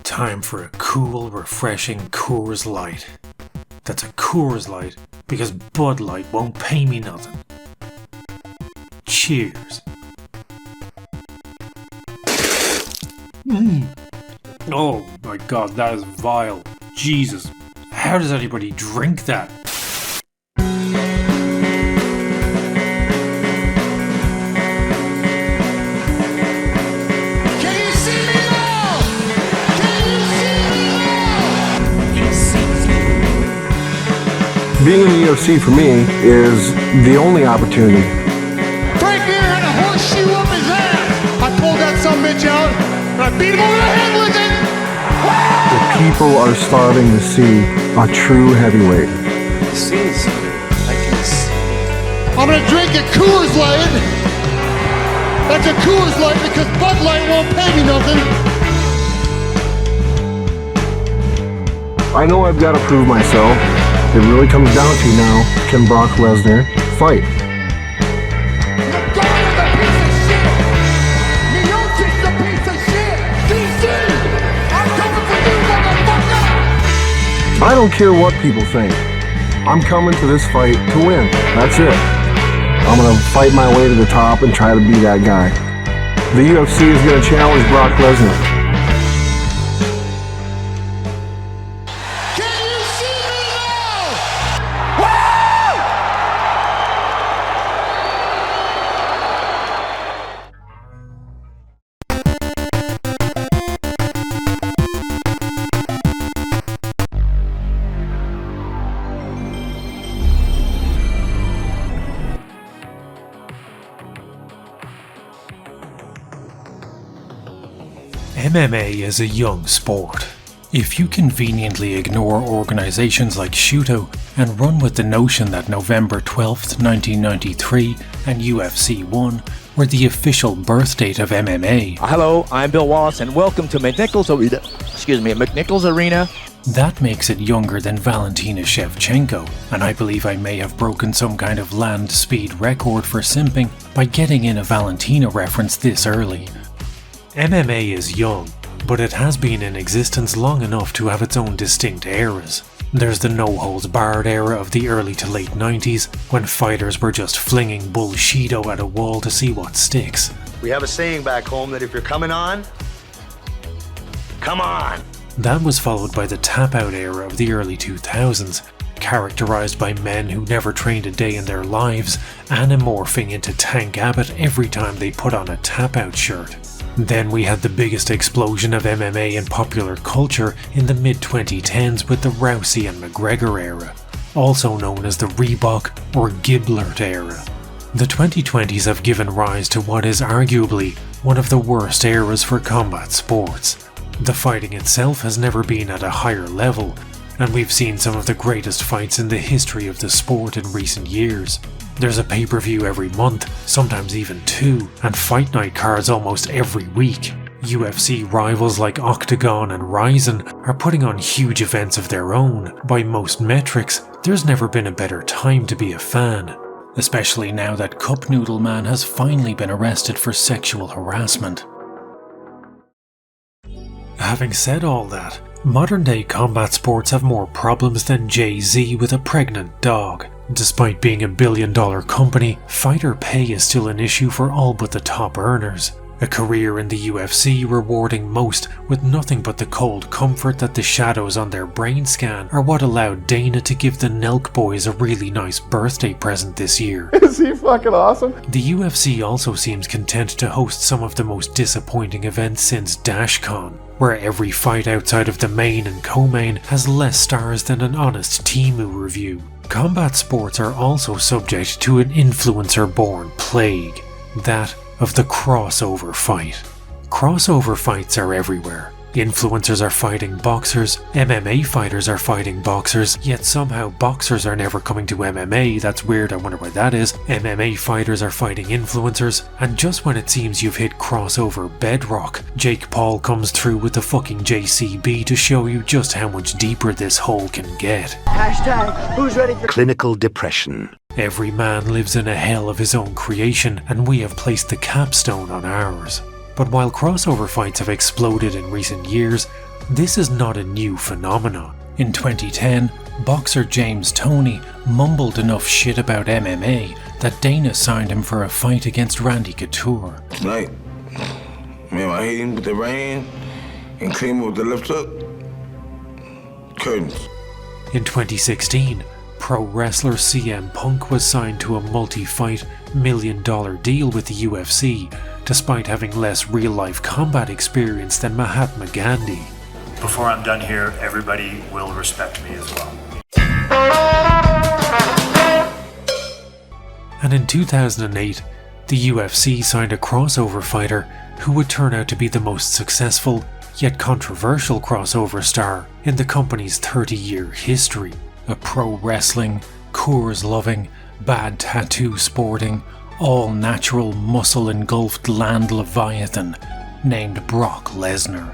Time for a cool, refreshing Coors Light. That's a Coors Light because Bud Light won't pay me nothing. Cheers. Oh my god, that is vile. Jesus, how does anybody drink that? Being in the UFC for me is the only opportunity. Frank Mir had a horseshoe up his ass. I pulled that son of a bitch out and I beat him over the head with it. The people are starving to see a true heavyweight. I'm gonna drink a Coors Light. That's a Coors Light because Bud Light won't pay me nothing. I know I've got to prove myself. It really comes down to now, can Brock Lesnar fight? I don't care what people think. I'm coming to this fight to win. That's it. I'm going to fight my way to the top and try to be that guy. The UFC is going to challenge Brock Lesnar. MMA is a young sport. If you conveniently ignore organisations like Shuto and run with the notion that November 12th, 1993 and UFC 1 were the official birth date of MMA. Hello, I'm Bill Wallace and welcome to McNichols Arena. That makes it younger than Valentina Shevchenko, and I believe I may have broken some kind of land speed record for simping by getting in a Valentina reference this early. MMA is young, but it has been in existence long enough to have its own distinct eras. There's the no-holds-barred era of the early to late 90s, when fighters were just flinging bullshido at a wall to see what sticks. We have a saying back home that if you're coming on, come on! That was followed by the tap-out era of the early 2000s, characterised by men who never trained a day in their lives, anamorphing into Tank Abbott every time they put on a tap-out shirt. Then we had the biggest explosion of MMA in popular culture in the mid-2010s with the Rousey and McGregor era, also known as the Reebok or Giblert era. The 2020s have given rise to what is arguably one of the worst eras for combat sports. The fighting itself has never been at a higher level, and we've seen some of the greatest fights in the history of the sport in recent years. There's a pay-per-view every month, sometimes even two, and fight night cards almost every week. UFC rivals like Octagon and Ryzen are putting on huge events of their own. By most metrics, there's never been a better time to be a fan, especially now that Cup Noodle Man has finally been arrested for sexual harassment. Having said all that, modern-day combat sports have more problems than Jay-Z with a pregnant dog. Despite being a billion-dollar company, fighter pay is still an issue for all but the top earners. A career in the UFC rewarding most with nothing but the cold comfort that the shadows on their brain scan are what allowed Dana to give the Nelk boys a really nice birthday present this year. Is he fucking awesome? The UFC also seems content to host some of the most disappointing events since DashCon, where every fight outside of the main and co-main has less stars than an honest Temu review. Combat sports are also subject to an influencer-born plague, that of the crossover fight. Crossover fights are everywhere. Influencers are fighting boxers, MMA fighters are fighting boxers, yet somehow boxers are never coming to MMA, that's weird, I wonder why that is. MMA fighters are fighting influencers, and just when it seems you've hit crossover bedrock, Jake Paul comes through with the fucking JCB to show you just how much deeper this hole can get. #who's ready for clinical depression. Every man lives in a hell of his own creation, and we have placed the capstone on ours. But while crossover fights have exploded in recent years, this is not a new phenomenon. In 2010, boxer James Toney mumbled enough shit about MMA that Dana signed him for a fight against Randy Couture. Tonight, man, I hit him with the rain and came with the left hook. Curtains. In 2016, pro wrestler CM Punk was signed to a multi-fight $1 million deal with the UFC, despite having less real-life combat experience than Mahatma Gandhi. Before I'm done here, everybody will respect me as well. And in 2008, the UFC signed a crossover fighter who would turn out to be the most successful, yet controversial crossover star in the company's 30-year history. A pro wrestling, Coors loving, bad tattoo sporting, all-natural muscle-engulfed land leviathan named Brock Lesnar.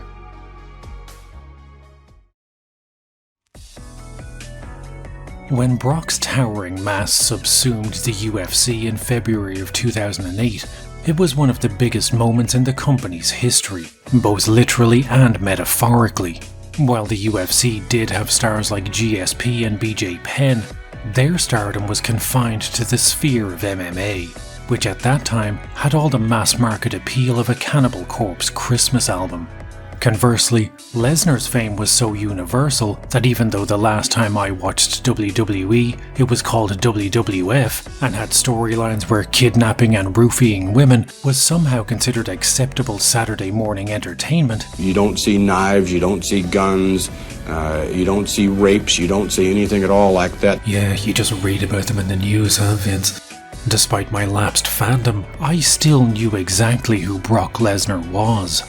When Brock's towering mass subsumed the UFC in February of 2008, it was one of the biggest moments in the company's history, both literally and metaphorically. While the UFC did have stars like GSP and BJ Penn, their stardom was confined to the sphere of MMA, which at that time had all the mass market appeal of a Cannibal Corpse Christmas album. Conversely, Lesnar's fame was so universal that even though the last time I watched WWE it was called WWF and had storylines where kidnapping and roofying women was somehow considered acceptable Saturday morning entertainment. You don't see knives, you don't see guns, you don't see rapes, you don't see anything at all like that. Yeah, you just read about them in the news, huh, Vince? Despite my lapsed fandom, I still knew exactly who Brock Lesnar was.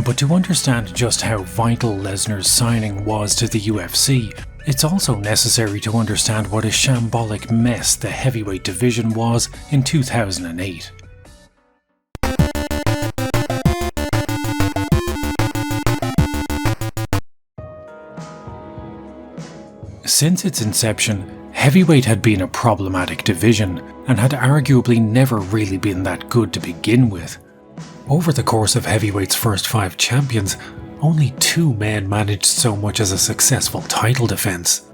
But to understand just how vital Lesnar's signing was to the UFC, it's also necessary to understand what a shambolic mess the heavyweight division was in 2008. Since its inception, heavyweight had been a problematic division and had arguably never really been that good to begin with. Over the course of heavyweight's first 5 champions, only 2 men managed so much as a successful title defense.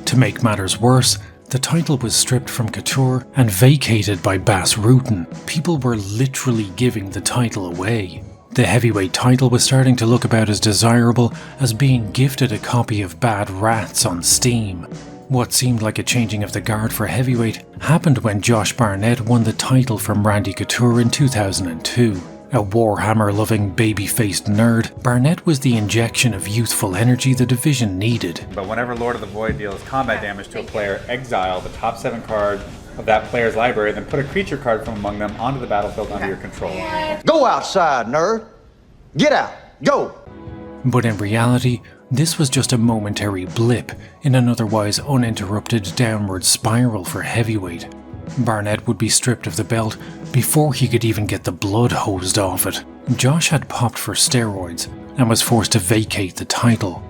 To make matters worse, the title was stripped from Couture and vacated by Bas Rutten. People were literally giving the title away. The heavyweight title was starting to look about as desirable as being gifted a copy of Bad Rats on Steam. What seemed like a changing of the guard for heavyweight happened when Josh Barnett won the title from Randy Couture in 2002. A Warhammer-loving, baby-faced nerd, Barnett was the injection of youthful energy the division needed. But whenever Lord of the Void deals combat damage to a player, exile the top 7 card of that player's library, then put a creature card from among them onto the battlefield under your control. Go outside, nerd! Get out! Go! But in reality, this was just a momentary blip in an otherwise uninterrupted downward spiral for heavyweight. Barnett would be stripped of the belt before he could even get the blood hosed off it. Josh had popped for steroids and was forced to vacate the title.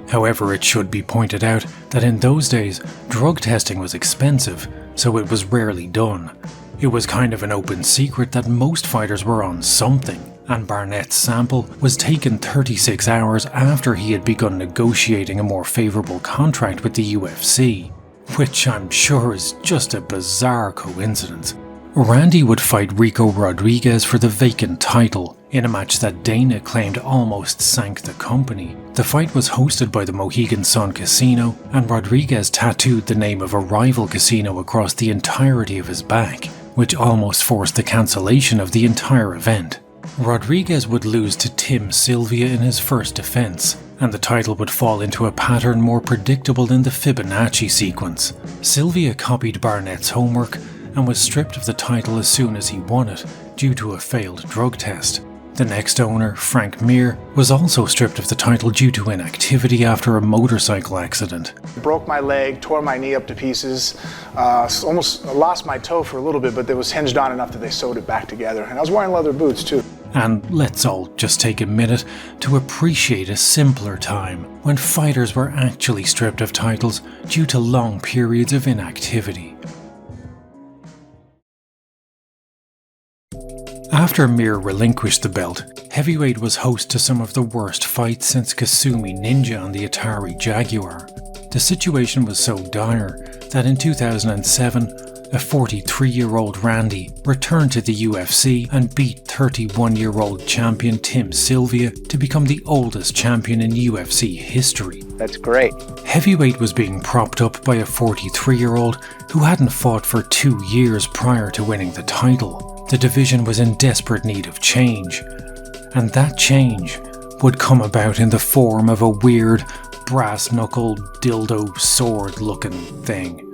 However, it should be pointed out that in those days, drug testing was expensive, so it was rarely done. It was kind of an open secret that most fighters were on something, and Barnett's sample was taken 36 hours after he had begun negotiating a more favourable contract with the UFC, which I'm sure is just a bizarre coincidence. Randy would fight Rico Rodriguez for the vacant title, in a match that Dana claimed almost sank the company. The fight was hosted by the Mohegan Sun Casino, and Rodriguez tattooed the name of a rival casino across the entirety of his back, which almost forced the cancellation of the entire event. Rodriguez would lose to Tim Sylvia in his first defense, and the title would fall into a pattern more predictable than the Fibonacci sequence. Sylvia copied Barnett's homework and was stripped of the title as soon as he won it, due to a failed drug test. The next owner, Frank Mir, was also stripped of the title due to inactivity after a motorcycle accident. Broke my leg, tore my knee up to pieces, almost lost my toe for a little bit, but it was hinged on enough that they sewed it back together. And I was wearing leather boots too. And let's all just take a minute to appreciate a simpler time when fighters were actually stripped of titles due to long periods of inactivity. After Mir relinquished the belt, Heavyweight was host to some of the worst fights since Kasumi Ninja on the Atari Jaguar. The situation was so dire that in 2007, a 43-year-old Randy returned to the UFC and beat 31-year-old champion Tim Sylvia to become the oldest champion in UFC history. That's great. Heavyweight was being propped up by a 43-year-old who hadn't fought for 2 years prior to winning the title. The division was in desperate need of change, and that change would come about in the form of a weird, brass-knuckled, dildo sword-looking thing.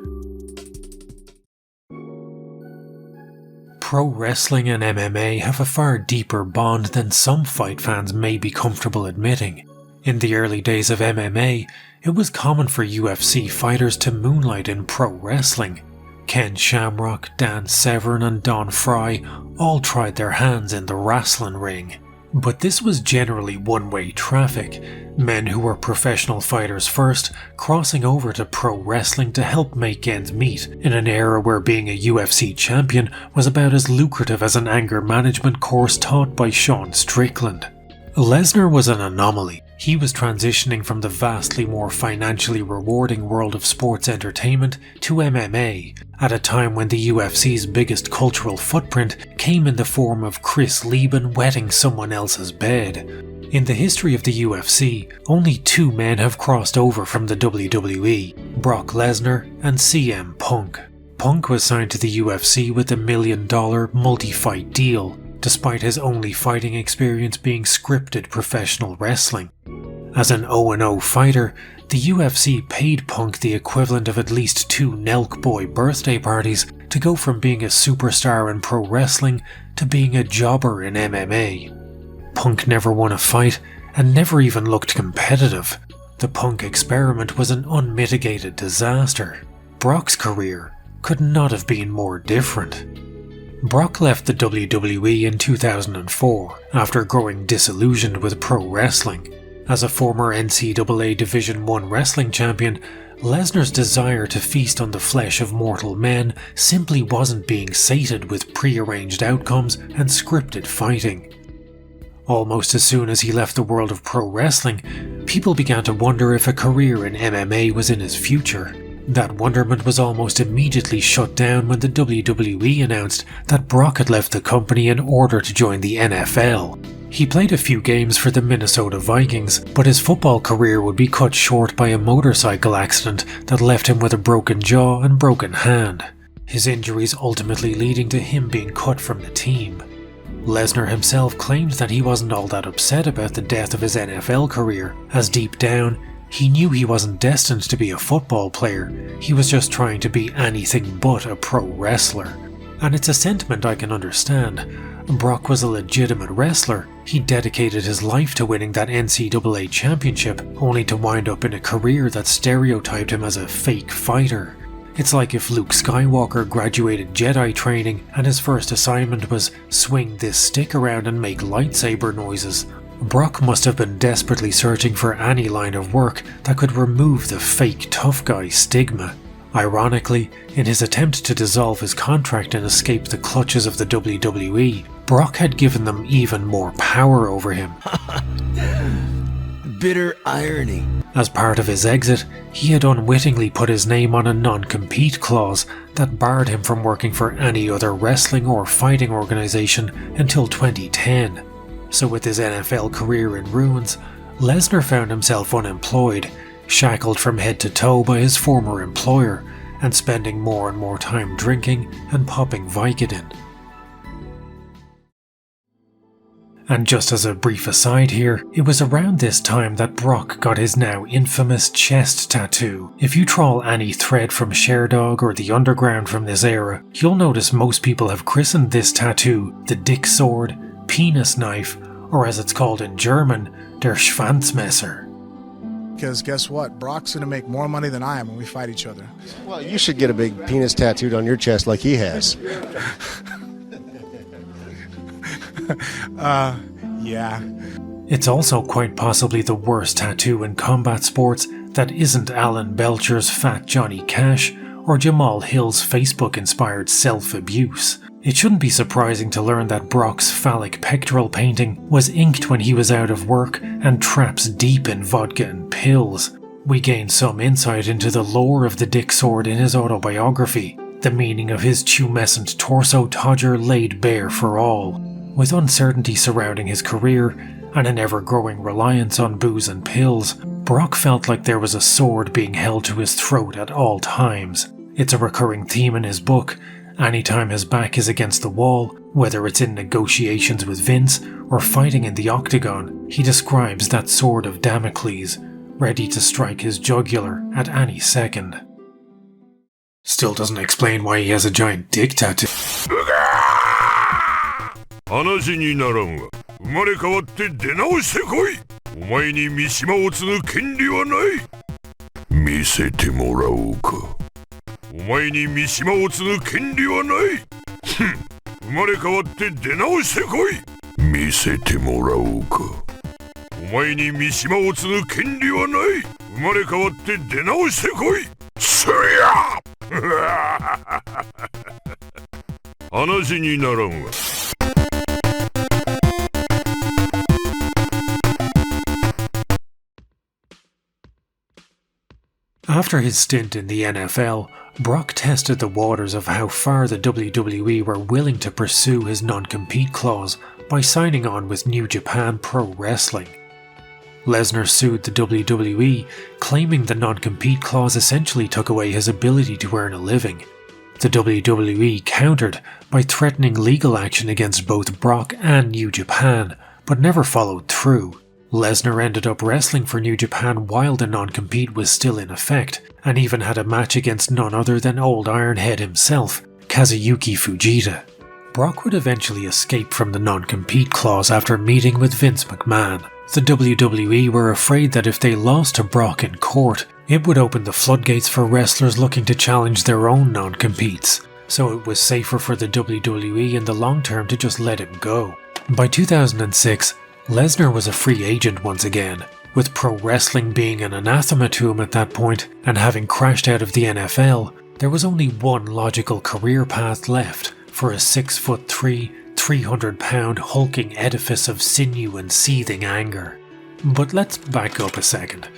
Pro wrestling and MMA have a far deeper bond than some fight fans may be comfortable admitting. In the early days of MMA, it was common for UFC fighters to moonlight in pro wrestling. Ken Shamrock, Dan Severn and Don Fry all tried their hands in the wrestling ring. But this was generally one-way traffic, men who were professional fighters first, crossing over to pro wrestling to help make ends meet, in an era where being a UFC champion was about as lucrative as an anger management course taught by Sean Strickland. Lesnar was an anomaly. He was transitioning from the vastly more financially rewarding world of sports entertainment to MMA, at a time when the UFC's biggest cultural footprint came in the form of Chris Lieben wetting someone else's bed. In the history of the UFC, only 2 men have crossed over from the WWE, Brock Lesnar and CM Punk. Punk was signed to the UFC with a $1 million multi-fight deal, despite his only fighting experience being scripted professional wrestling. As an 0-0 fighter, the UFC paid Punk the equivalent of at least 2 Nelk Boy birthday parties to go from being a superstar in pro wrestling to being a jobber in MMA. Punk never won a fight and never even looked competitive. The Punk experiment was an unmitigated disaster. Brock's career could not have been more different. Brock left the WWE in 2004 after growing disillusioned with pro wrestling. As a former NCAA Division I wrestling champion, Lesnar's desire to feast on the flesh of mortal men simply wasn't being sated with prearranged outcomes and scripted fighting. Almost as soon as he left the world of pro wrestling, people began to wonder if a career in MMA was in his future. That wonderment was almost immediately shut down when the WWE announced that Brock had left the company in order to join the NFL. He played a few games for the Minnesota Vikings, but his football career would be cut short by a motorcycle accident that left him with a broken jaw and broken hand, his injuries ultimately leading to him being cut from the team. Lesnar himself claimed that he wasn't all that upset about the death of his NFL career, as deep down, he knew he wasn't destined to be a football player, he was just trying to be anything but a pro wrestler. And it's a sentiment I can understand. Brock was a legitimate wrestler. He dedicated his life to winning that NCAA championship, only to wind up in a career that stereotyped him as a fake fighter. It's like if Luke Skywalker graduated Jedi training and his first assignment was swing this stick around and make lightsaber noises. Brock must have been desperately searching for any line of work that could remove the fake tough guy stigma. Ironically, in his attempt to dissolve his contract and escape the clutches of the WWE, Brock had given them even more power over him. Bitter irony. As part of his exit, he had unwittingly put his name on a non-compete clause that barred him from working for any other wrestling or fighting organization until 2010. So with his NFL career in ruins, Lesnar found himself unemployed, shackled from head to toe by his former employer, and spending more and more time drinking and popping Vicodin. And just as a brief aside here, it was around this time that Brock got his now infamous chest tattoo. If you trawl any thread from Sherdog or the Underground from this era, you'll notice most people have christened this tattoo the Dick Sword, Penis Knife, or as it's called in German, der Schwanzmesser. Because guess what? Brock's going to make more money than I am when we fight each other. Well, you should get a big penis tattooed on your chest like he has. Yeah. It's also quite possibly the worst tattoo in combat sports that isn't Alan Belcher's Fat Johnny Cash or Jamal Hill's Facebook-inspired self-abuse. It shouldn't be surprising to learn that Brock's phallic pectoral painting was inked when he was out of work and traps deep in vodka and pills. We gain some insight into the lore of the Dick Sword in his autobiography, the meaning of his tumescent torso todger laid bare for all. With uncertainty surrounding his career and an ever-growing reliance on booze and pills, Brock felt like there was a sword being held to his throat at all times. It's a recurring theme in his book. Anytime his back is against the wall, whether it's in negotiations with Vince or fighting in the octagon, he describes that sword of Damocles, ready to strike his jugular at any second. Still doesn't explain why he has a giant dick tattoo. 話にならんわ。生まれ変わって出直してこい。お前に三島を継ぐ権利はない。見せてもらおうか。お前に三島を継ぐ権利はない。生まれ変わって出直してこい。見せてもらおうか。お前に三島を継ぐ権利はない。生まれ変わって出直してこい。すりゃ話にならんわ。After his stint in the NFL, Brock tested the waters of how far the WWE were willing to pursue his non-compete clause by signing on with New Japan Pro Wrestling. Lesnar sued the WWE, claiming the non-compete clause essentially took away his ability to earn a living. The WWE countered by threatening legal action against both Brock and New Japan, but never followed through. Lesnar ended up wrestling for New Japan while the non-compete was still in effect, and even had a match against none other than Old Ironhead himself, Kazuyuki Fujita. Brock would eventually escape from the non-compete clause after meeting with Vince McMahon. The WWE were afraid that if they lost to Brock in court, it would open the floodgates for wrestlers looking to challenge their own non-competes, so it was safer for the WWE in the long term to just let him go. By 2006, Lesnar was a free agent once again, with pro wrestling being an anathema to him at that point, and having crashed out of the NFL, there was only one logical career path left for a 6'3", 300-pound hulking edifice of sinew and seething anger. But let's back up a second.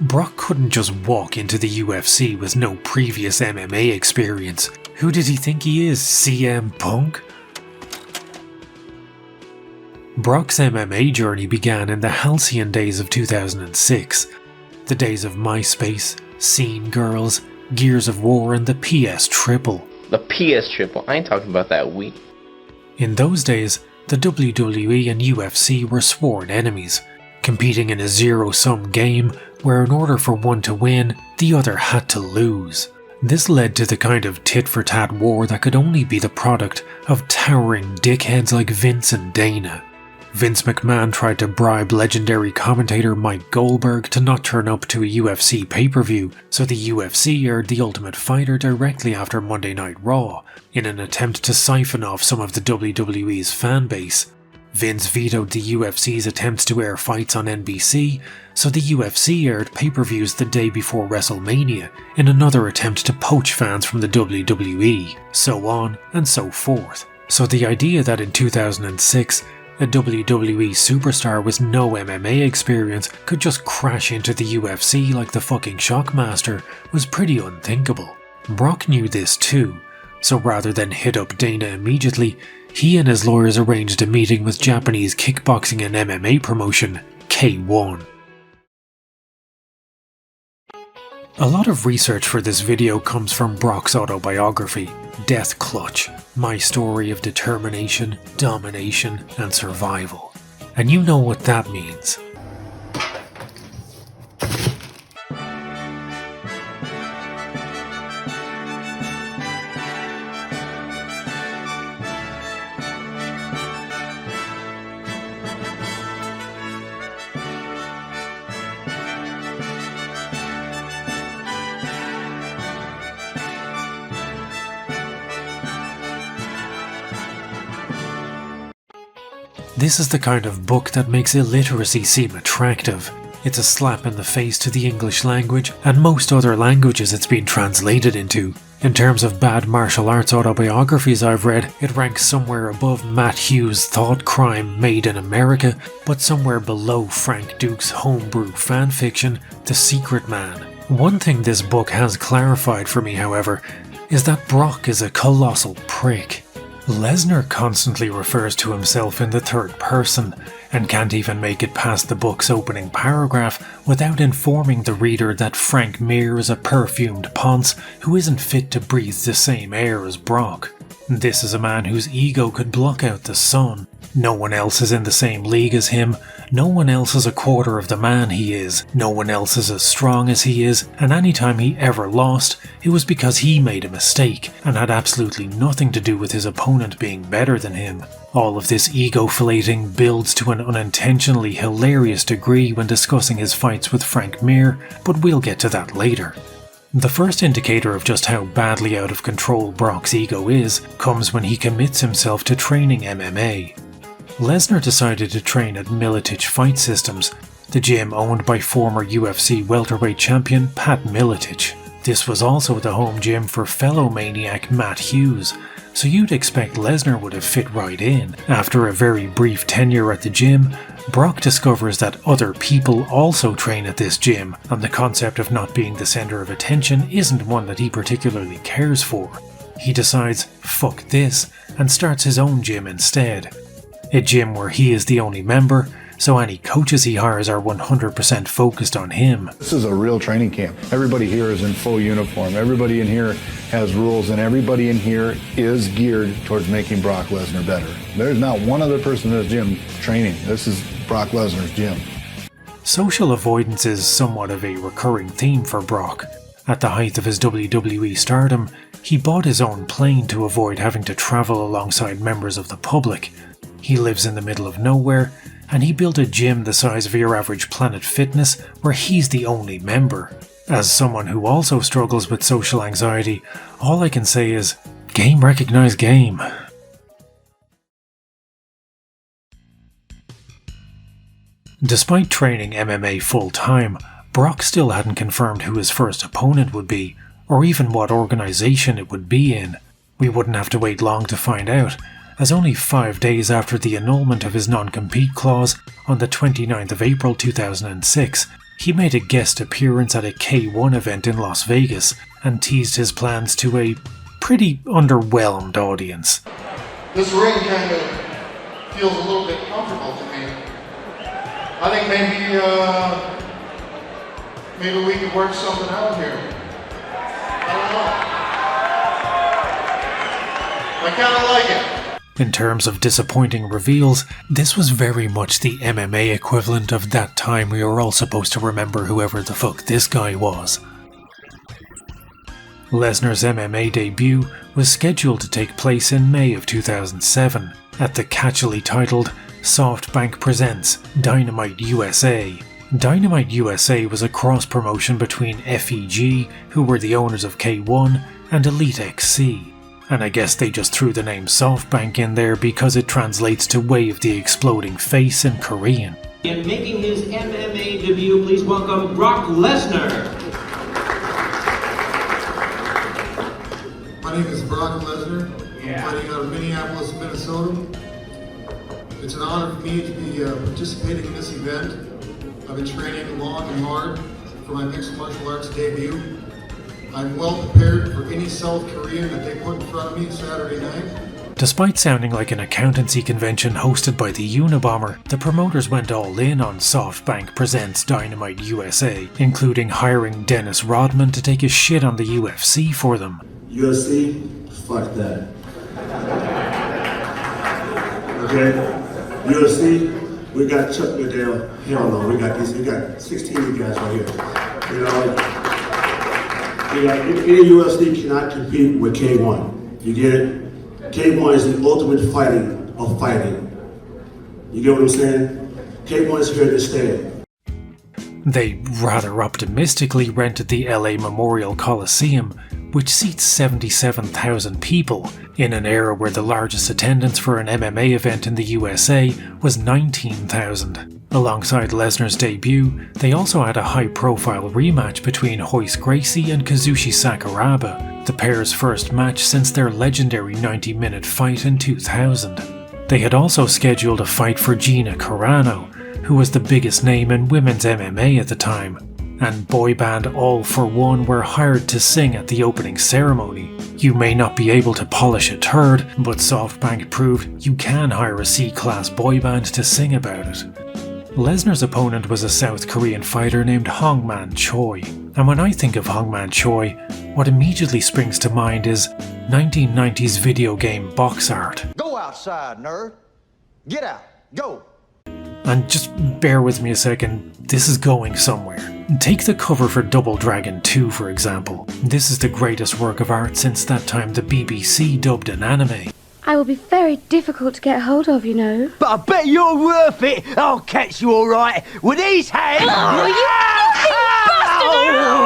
Brock couldn't just walk into the UFC with no previous MMA experience. Who did he think he is, CM Punk? Brock's MMA journey began in the halcyon days of 2006, the days of MySpace, Scene Girls, Gears of War and the PS Triple. The PS Triple, I ain't talking about that week. In those days, the WWE and UFC were sworn enemies, competing in a zero-sum game where in order for one to win, the other had to lose. This led to the kind of tit-for-tat war that could only be the product of towering dickheads like Vince and Dana. Vince McMahon tried to bribe legendary commentator Mike Goldberg to not turn up to a UFC pay-per-view, so the UFC aired The Ultimate Fighter directly after Monday Night Raw, in an attempt to siphon off some of the WWE's fanbase. Vince vetoed the UFC's attempts to air fights on NBC, so the UFC aired pay-per-views the day before WrestleMania, in another attempt to poach fans from the WWE, so on and so forth. So the idea that in 2006, a WWE superstar with no MMA experience could just crash into the UFC like the fucking Shockmaster was pretty unthinkable. Brock knew this too, so rather than hit up Dana immediately, he and his lawyers arranged a meeting with Japanese kickboxing and MMA promotion K1. A lot of research for this video comes from Brock's autobiography, Death Clutch, my story of determination, domination, and survival. And you know what that means. This is the kind of book that makes illiteracy seem attractive. It's a slap in the face to the English language and most other languages it's been translated into. In terms of bad martial arts autobiographies I've read, it ranks somewhere above Matt Hughes' Thought Crime Made in America, but somewhere below Frank Duke's homebrew fanfiction, The Secret Man. One thing this book has clarified for me, however, is that Brock is a colossal prick. Lesnar constantly refers to himself in the third person, and can't even make it past the book's opening paragraph without informing the reader that Frank Mir is a perfumed ponce who isn't fit to breathe the same air as Brock. This is a man whose ego could block out the sun. No one else is in the same league as him, no one else is a quarter of the man he is, no one else is as strong as he is, and any time he ever lost, it was because he made a mistake, and had absolutely nothing to do with his opponent being better than him. All of this ego-flating builds to an unintentionally hilarious degree when discussing his fights with Frank Mir, but we'll get to that later. The first indicator of just how badly out of control Brock's ego is comes when he commits himself to training MMA. Lesnar decided to train at Miletich Fight Systems, the gym owned by former UFC welterweight champion Pat Miletich. This was also the home gym for fellow maniac Matt Hughes, so you'd expect Lesnar would have fit right in. After a very brief tenure at the gym, Brock discovers that other people also train at this gym, and the concept of not being the centre of attention isn't one that he particularly cares for. He decides, fuck this, and starts his own gym instead. A gym where he is the only member, so any coaches he hires are 100% focused on him. This is a real training camp. Everybody here is in full uniform. Everybody in here has rules, and everybody in here is geared towards making Brock Lesnar better. There's not one other person in this gym training. This is Brock Lesnar's gym. Social avoidance is somewhat of a recurring theme for Brock. At the height of his WWE stardom, he bought his own plane to avoid having to travel alongside members of the public. He lives in the middle of nowhere, and he built a gym the size of your average Planet Fitness where he's the only member. As someone who also struggles with social anxiety, all I can say is, game recognize game. Despite training MMA full-time, Brock still hadn't confirmed who his first opponent would be, or even what organization it would be in. We wouldn't have to wait long to find out, as only 5 days after the annulment of his non-compete clause on the 29th of April 2006, he made a guest appearance at a K1 event in Las Vegas and teased his plans to a pretty underwhelmed audience. This ring kind of feels a little bit comfortable to me. I think maybe we could work something out here. I don't know. I kind of like it. In terms of disappointing reveals, this was very much the MMA equivalent of that time we were all supposed to remember whoever the fuck this guy was. Lesnar's MMA debut was scheduled to take place in May of 2007 at the catchily titled SoftBank Presents Dynamite USA. Dynamite USA was a cross-promotion between FEG, who were the owners of K1, and Elite XC. And I guess they just threw the name SoftBank in there because it translates to Way of the Exploding Face in Korean. In making his MMA debut, please welcome Brock Lesnar. My name is Brock Lesnar. I'm fighting out of Minneapolis, Minnesota. It's an honor for me to be participating in this event. I've been training long and hard for my mixed martial arts debut. I'm well prepared for any South Korean that they put in front of me Saturday night. Despite sounding like an accountancy convention hosted by the Unabomber, the promoters went all in on SoftBank Presents Dynamite USA, including hiring Dennis Rodman to take a shit on the UFC for them. UFC? Fuck that. Okay? UFC? We got Chuck Liddell. Hell no, we got 16 of you guys right here. You know? Any UFC cannot compete with K1. You get it? K1 is the ultimate fighting of fighting. You get what I'm saying? K1 is here to stay. They rather optimistically rented the LA Memorial Coliseum, which seats 77,000 people, in an era where the largest attendance for an MMA event in the USA was 19,000. Alongside Lesnar's debut, they also had a high-profile rematch between Royce Gracie and Kazushi Sakuraba, the pair's first match since their legendary 90-minute fight in 2000. They had also scheduled a fight for Gina Carano, who was the biggest name in women's MMA at the time, and boy band All For One were hired to sing at the opening ceremony. You may not be able to polish a turd, but SoftBank proved you can hire a C-class boy band to sing about it. Lesnar's opponent was a South Korean fighter named Hongman Choi, and when I think of Hongman Choi, what immediately springs to mind is 1990s video game box art. Go outside, nerd. Get out. Go. And just bear with me a second, this is going somewhere. Take the cover for Double Dragon 2 for example. This is the greatest work of art since that time the BBC dubbed an anime. I will be very difficult to get hold of, you know. But I bet you're worth it. I'll catch you all right with these hands. Oh, you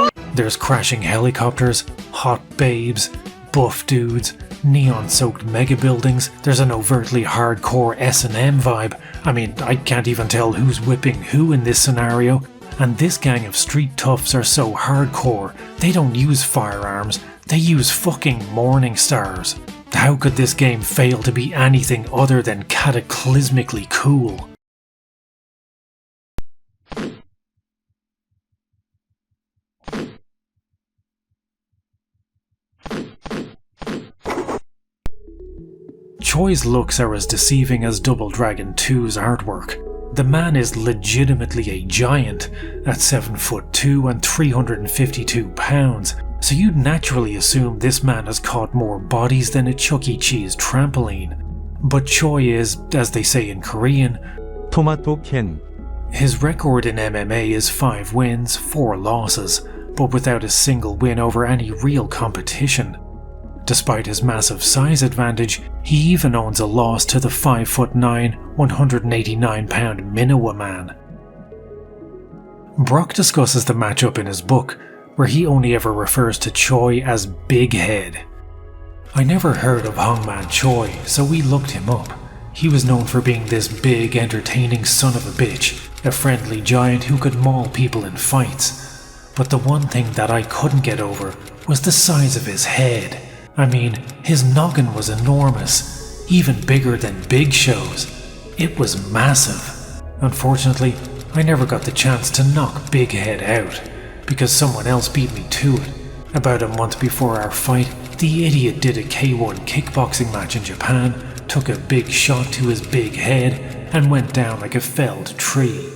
bastard! There's crashing helicopters, hot babes, buff dudes, neon-soaked mega buildings. There's an overtly hardcore S&M vibe. I mean, I can't even tell who's whipping who in this scenario. And this gang of street toughs are so hardcore, they don't use firearms, they use fucking morning stars. How could this game fail to be anything other than cataclysmically cool? Choi's looks are as deceiving as Double Dragon 2's artwork. The man is legitimately a giant at 7'2" and 352 pounds, so you'd naturally assume this man has caught more bodies than a Chuck E. Cheese trampoline. But Choi is, as they say in Korean, 토마토 캔. His record in MMA is 5 wins, 4 losses, but without a single win over any real competition. Despite his massive size advantage, he even owns a loss to the 5'9", 189-pound Minowa man. Brock discusses the matchup in his book, where he only ever refers to Choi as Big Head. I never heard of Hongman Choi, so we looked him up. He was known for being this big, entertaining son of a bitch, a friendly giant who could maul people in fights. But the one thing that I couldn't get over was the size of his head. I mean, his noggin was enormous, even bigger than Big Show's. It was massive. Unfortunately, I never got the chance to knock Big Head out, because someone else beat me to it. About a month before our fight, the idiot did a K1 kickboxing match in Japan, took a big shot to his big head, and went down like a felled tree.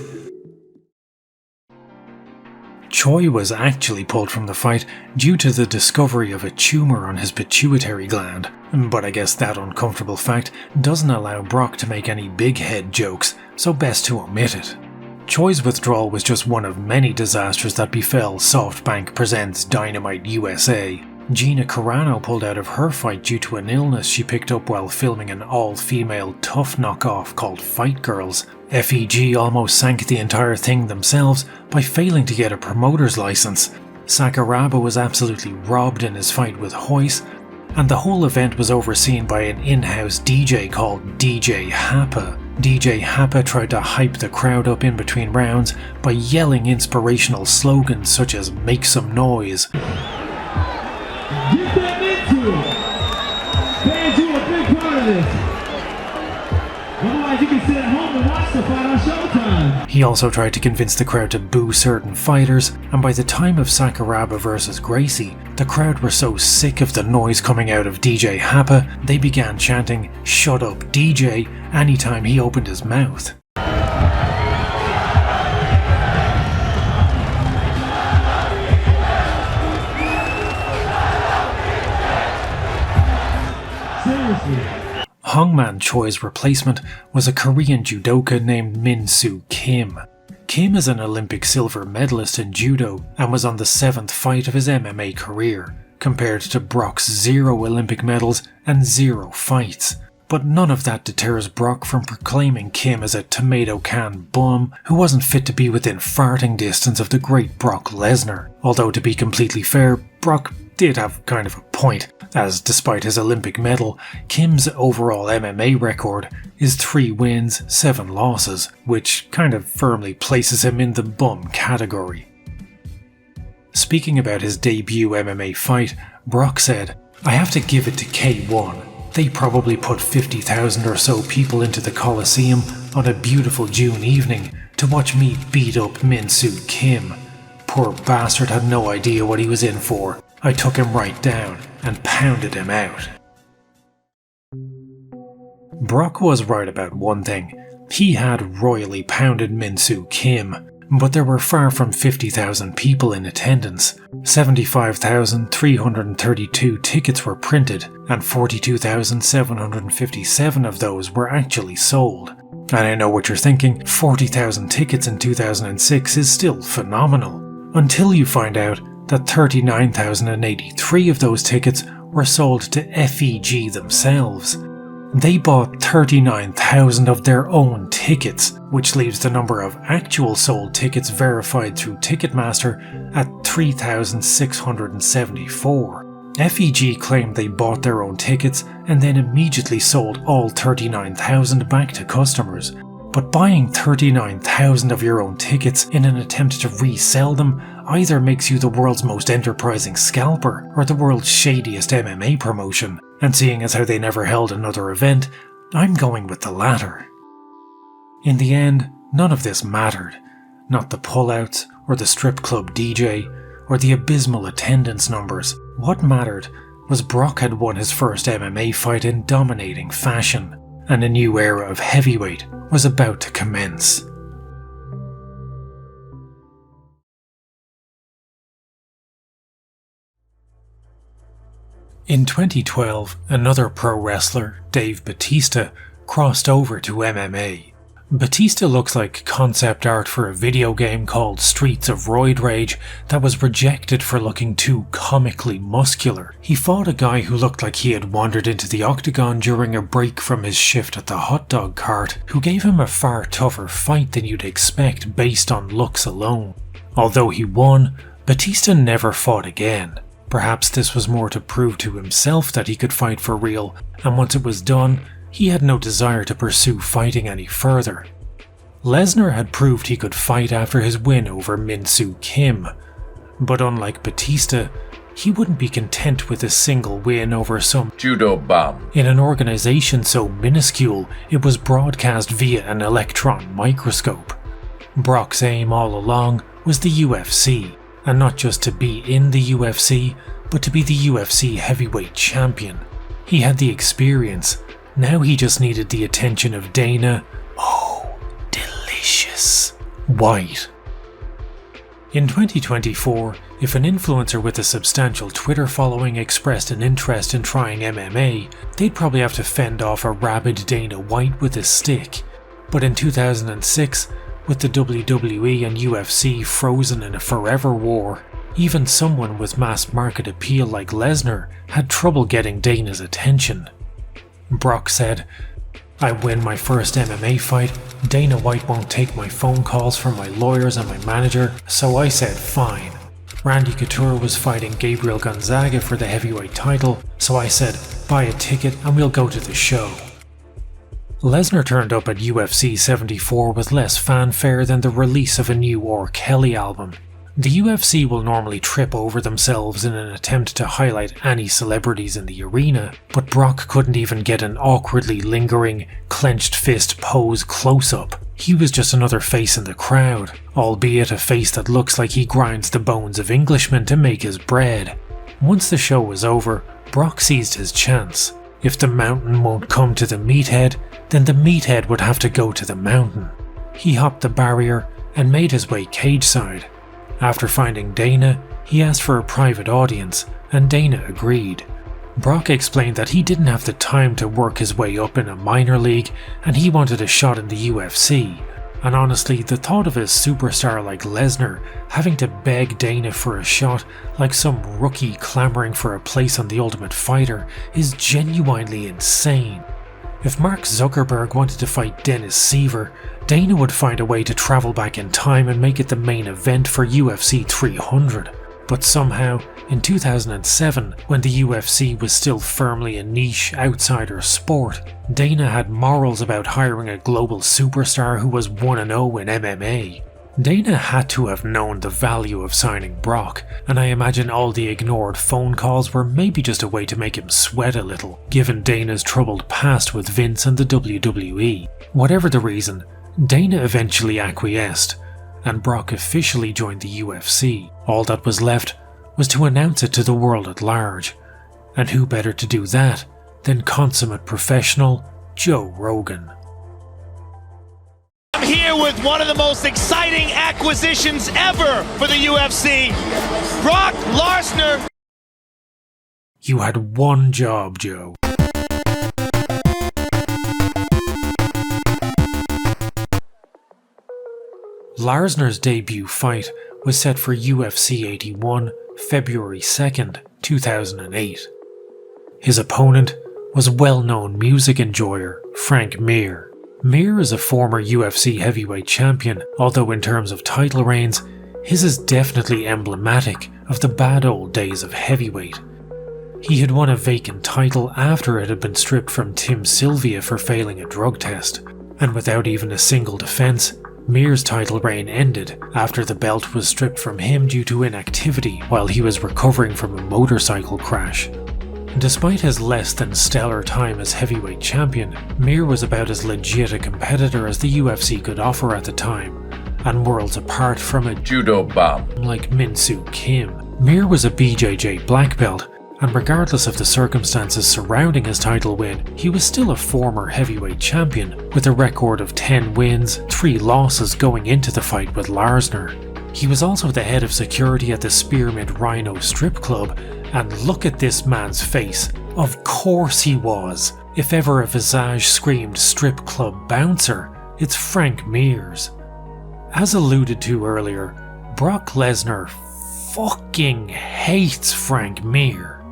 Choi was actually pulled from the fight due to the discovery of a tumour on his pituitary gland, but I guess that uncomfortable fact doesn't allow Brock to make any big head jokes, so best to omit it. Choi's withdrawal was just one of many disasters that befell SoftBank Presents Dynamite USA. Gina Carano pulled out of her fight due to an illness she picked up while filming an all-female tough knockoff called Fight Girls. FEG almost sank the entire thing themselves by failing to get a promoter's license. Sakuraba was absolutely robbed in his fight with Hoyce, and the whole event was overseen by an in-house DJ called DJ Happa. DJ Happa tried to hype the crowd up in between rounds by yelling inspirational slogans such as "Make some noise." Get them into it! Fans, you a big part of this. Otherwise, you can sit at home and watch the fight on Showtime. He also tried to convince the crowd to boo certain fighters, and by the time of Sakuraba vs Gracie, the crowd were so sick of the noise coming out of DJ Happa, they began chanting "Shut up, DJ" anytime he opened his mouth. Hongman Choi's replacement was a Korean judoka named Min-Soo Kim. Kim is an Olympic silver medalist in judo and was on the 7th fight of his MMA career, compared to Brock's 0 Olympic medals and 0 fights. But none of that deters Brock from proclaiming Kim as a tomato can bum who wasn't fit to be within farting distance of the great Brock Lesnar. Although to be completely fair, Brock did have kind of a point, as despite his Olympic medal, Kim's overall MMA record is 3 wins, 7 losses, which kind of firmly places him in the bum category. Speaking about his debut MMA fight, Brock said, "I have to give it to K1. They probably put 50,000 or so people into the Coliseum on a beautiful June evening to watch me beat up Min-Soo Kim. Poor bastard had no idea what he was in for. I took him right down and pounded him out." Brock was right about one thing. He had royally pounded Min-Soo Kim, but there were far from 50,000 people in attendance. 75,332 tickets were printed, and 42,757 of those were actually sold. And I know what you're thinking, 40,000 tickets in 2006 is still phenomenal. Until you find out that 39,083 of those tickets were sold to FEG themselves. They bought 39,000 of their own tickets, which leaves the number of actual sold tickets verified through Ticketmaster at 3,674. FEG claimed they bought their own tickets and then immediately sold all 39,000 back to customers. But buying 39,000 of your own tickets in an attempt to resell them either makes you the world's most enterprising scalper or the world's shadiest MMA promotion, and seeing as how they never held another event, I'm going with the latter. In the end, none of this mattered. Not the pullouts, or the strip club DJ, or the abysmal attendance numbers. What mattered was Brock had won his first MMA fight in dominating fashion, and a new era of heavyweight was about to commence. In 2012, another pro wrestler, Dave Batista, crossed over to MMA. Batista looks like concept art for a video game called Streets of Roid Rage that was rejected for looking too comically muscular. He fought a guy who looked like he had wandered into the octagon during a break from his shift at the hot dog cart, who gave him a far tougher fight than you'd expect based on looks alone. Although he won, Batista never fought again. Perhaps this was more to prove to himself that he could fight for real, and once it was done, he had no desire to pursue fighting any further. Lesnar had proved he could fight after his win over Min-Soo Kim, but unlike Batista, he wouldn't be content with a single win over some judo bum in an organization so minuscule it was broadcast via an electron microscope. Brock's aim all along was the UFC, and not just to be in the UFC, but to be the UFC heavyweight champion. He had the experience. Now he just needed the attention of Dana, delicious, White. In 2024, if an influencer with a substantial Twitter following expressed an interest in trying MMA, they'd probably have to fend off a rabid Dana White with a stick. But in 2006, with the WWE and UFC frozen in a forever war, even someone with mass market appeal like Lesnar had trouble getting Dana's attention. Brock said, "I win my first MMA fight, Dana White won't take my phone calls from my lawyers and my manager, so I said fine. Randy Couture was fighting Gabriel Gonzaga for the heavyweight title, so I said buy a ticket and we'll go to the show." Lesnar turned up at UFC 74 with less fanfare than the release of a new R. Kelly album. The UFC will normally trip over themselves in an attempt to highlight any celebrities in the arena, but Brock couldn't even get an awkwardly lingering, clenched fist pose close-up. He was just another face in the crowd, albeit a face that looks like he grinds the bones of Englishmen to make his bread. Once the show was over, Brock seized his chance. If the mountain won't come to the meathead, then the meathead would have to go to the mountain. He hopped the barrier and made his way cageside. After finding Dana, he asked for a private audience, and Dana agreed. Brock explained that he didn't have the time to work his way up in a minor league, and he wanted a shot in the UFC. And honestly, the thought of a superstar like Lesnar having to beg Dana for a shot like some rookie clamoring for a place on The Ultimate Fighter is genuinely insane. If Mark Zuckerberg wanted to fight Dennis Seaver, Dana would find a way to travel back in time and make it the main event for UFC 300. But somehow, in 2007, when the UFC was still firmly a niche outsider sport, Dana had morals about hiring a global superstar who was 1-0 in MMA. Dana had to have known the value of signing Brock, and I imagine all the ignored phone calls were maybe just a way to make him sweat a little, given Dana's troubled past with Vince and the WWE. Whatever the reason, Dana eventually acquiesced, and Brock officially joined the UFC. All that was left was to announce it to the world at large, and who better to do that than consummate professional Joe Rogan. I'm here with one of the most exciting acquisitions ever for the UFC, Brock Lesnar. You had one job, Joe. Lesnar's debut fight was set for UFC 81, February 2nd, 2008. His opponent was well-known music enjoyer Frank Mir. Mir is a former UFC heavyweight champion, although in terms of title reigns, his is definitely emblematic of the bad old days of heavyweight. He had won a vacant title after it had been stripped from Tim Sylvia for failing a drug test, and without even a single defense, Mir's title reign ended after the belt was stripped from him due to inactivity while he was recovering from a motorcycle crash. Despite his less than stellar time as heavyweight champion, Mir was about as legit a competitor as the UFC could offer at the time, and worlds apart from a judo bomb like Min-Soo Kim. Mir was a BJJ black belt, and regardless of the circumstances surrounding his title win, he was still a former heavyweight champion with a record of 10 wins, 3 losses going into the fight with Lesnar. He was also the head of security at the Spearmint Rhino strip club, and look at this man's face. Of course he was. If ever a visage screamed strip club bouncer, it's Frank Mir's. As alluded to earlier, Brock Lesnar fucking hates Frank Mir.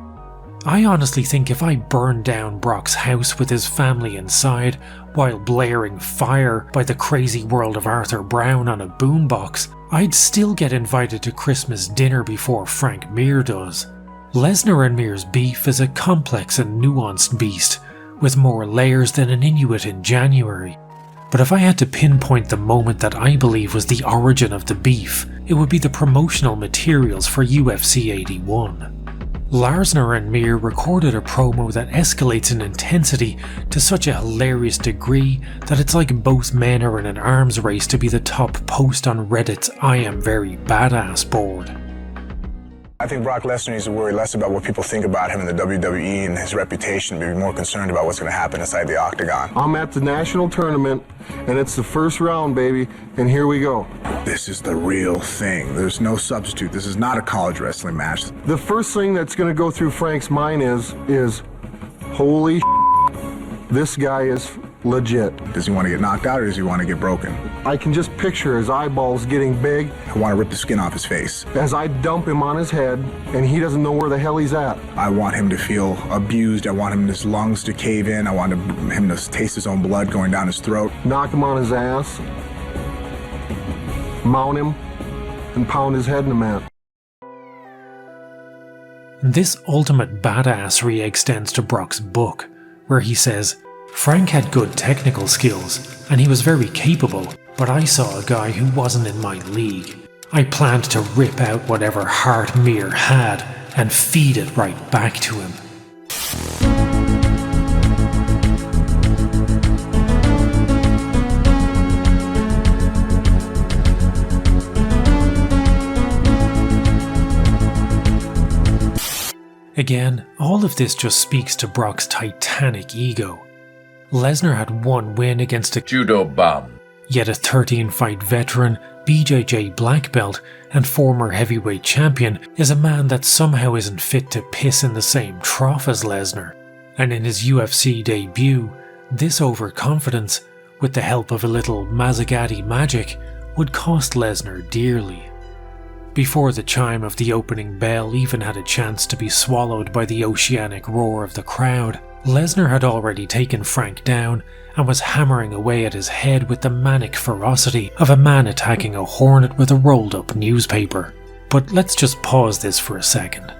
I honestly think if I burned down Brock's house with his family inside while blaring Fire by the Crazy World of Arthur Brown on a boombox, I'd still get invited to Christmas dinner before Frank Mir does. Lesnar and Mir's beef is a complex and nuanced beast, with more layers than an Inuit in January. But if I had to pinpoint the moment that I believe was the origin of the beef, it would be the promotional materials for UFC 81. Lesnar and Mir recorded a promo that escalates in intensity to such a hilarious degree that it's like both men are in an arms race to be the top post on Reddit's I Am Very Badass board. I think Brock Lesnar needs to worry less about what people think about him in the WWE and his reputation, but be more concerned about what's going to happen inside the octagon. I'm at the national tournament, and it's the first round, baby, and here we go. This is the real thing. There's no substitute. This is not a college wrestling match. The first thing that's going to go through Frank's mind is holy this guy is legit. Does he want to get knocked out or does he want to get broken? I can just picture his eyeballs getting big. I want to rip the skin off his face. As I dump him on his head and he doesn't know where the hell he's at. I want him to feel abused. I want his lungs to cave in. I want him to taste his own blood going down his throat. Knock him on his ass, mount him, and pound his head in the mat. This ultimate badassery extends to Brock's book, where he says, Frank had good technical skills, and he was very capable, but I saw a guy who wasn't in my league. I planned to rip out whatever heart Mir had and feed it right back to him. Again, all of this just speaks to Brock's titanic ego. Lesnar had one win against a judo bomb, yet a 13-fight veteran, BJJ black belt, and former heavyweight champion is a man that somehow isn't fit to piss in the same trough as Lesnar. And in his UFC debut, this overconfidence, with the help of a little Mazzagatti magic, would cost Lesnar dearly. Before the chime of the opening bell even had a chance to be swallowed by the oceanic roar of the crowd, Lesnar had already taken Frank down and was hammering away at his head with the manic ferocity of a man attacking a hornet with a rolled-up newspaper. But let's just pause this for a second.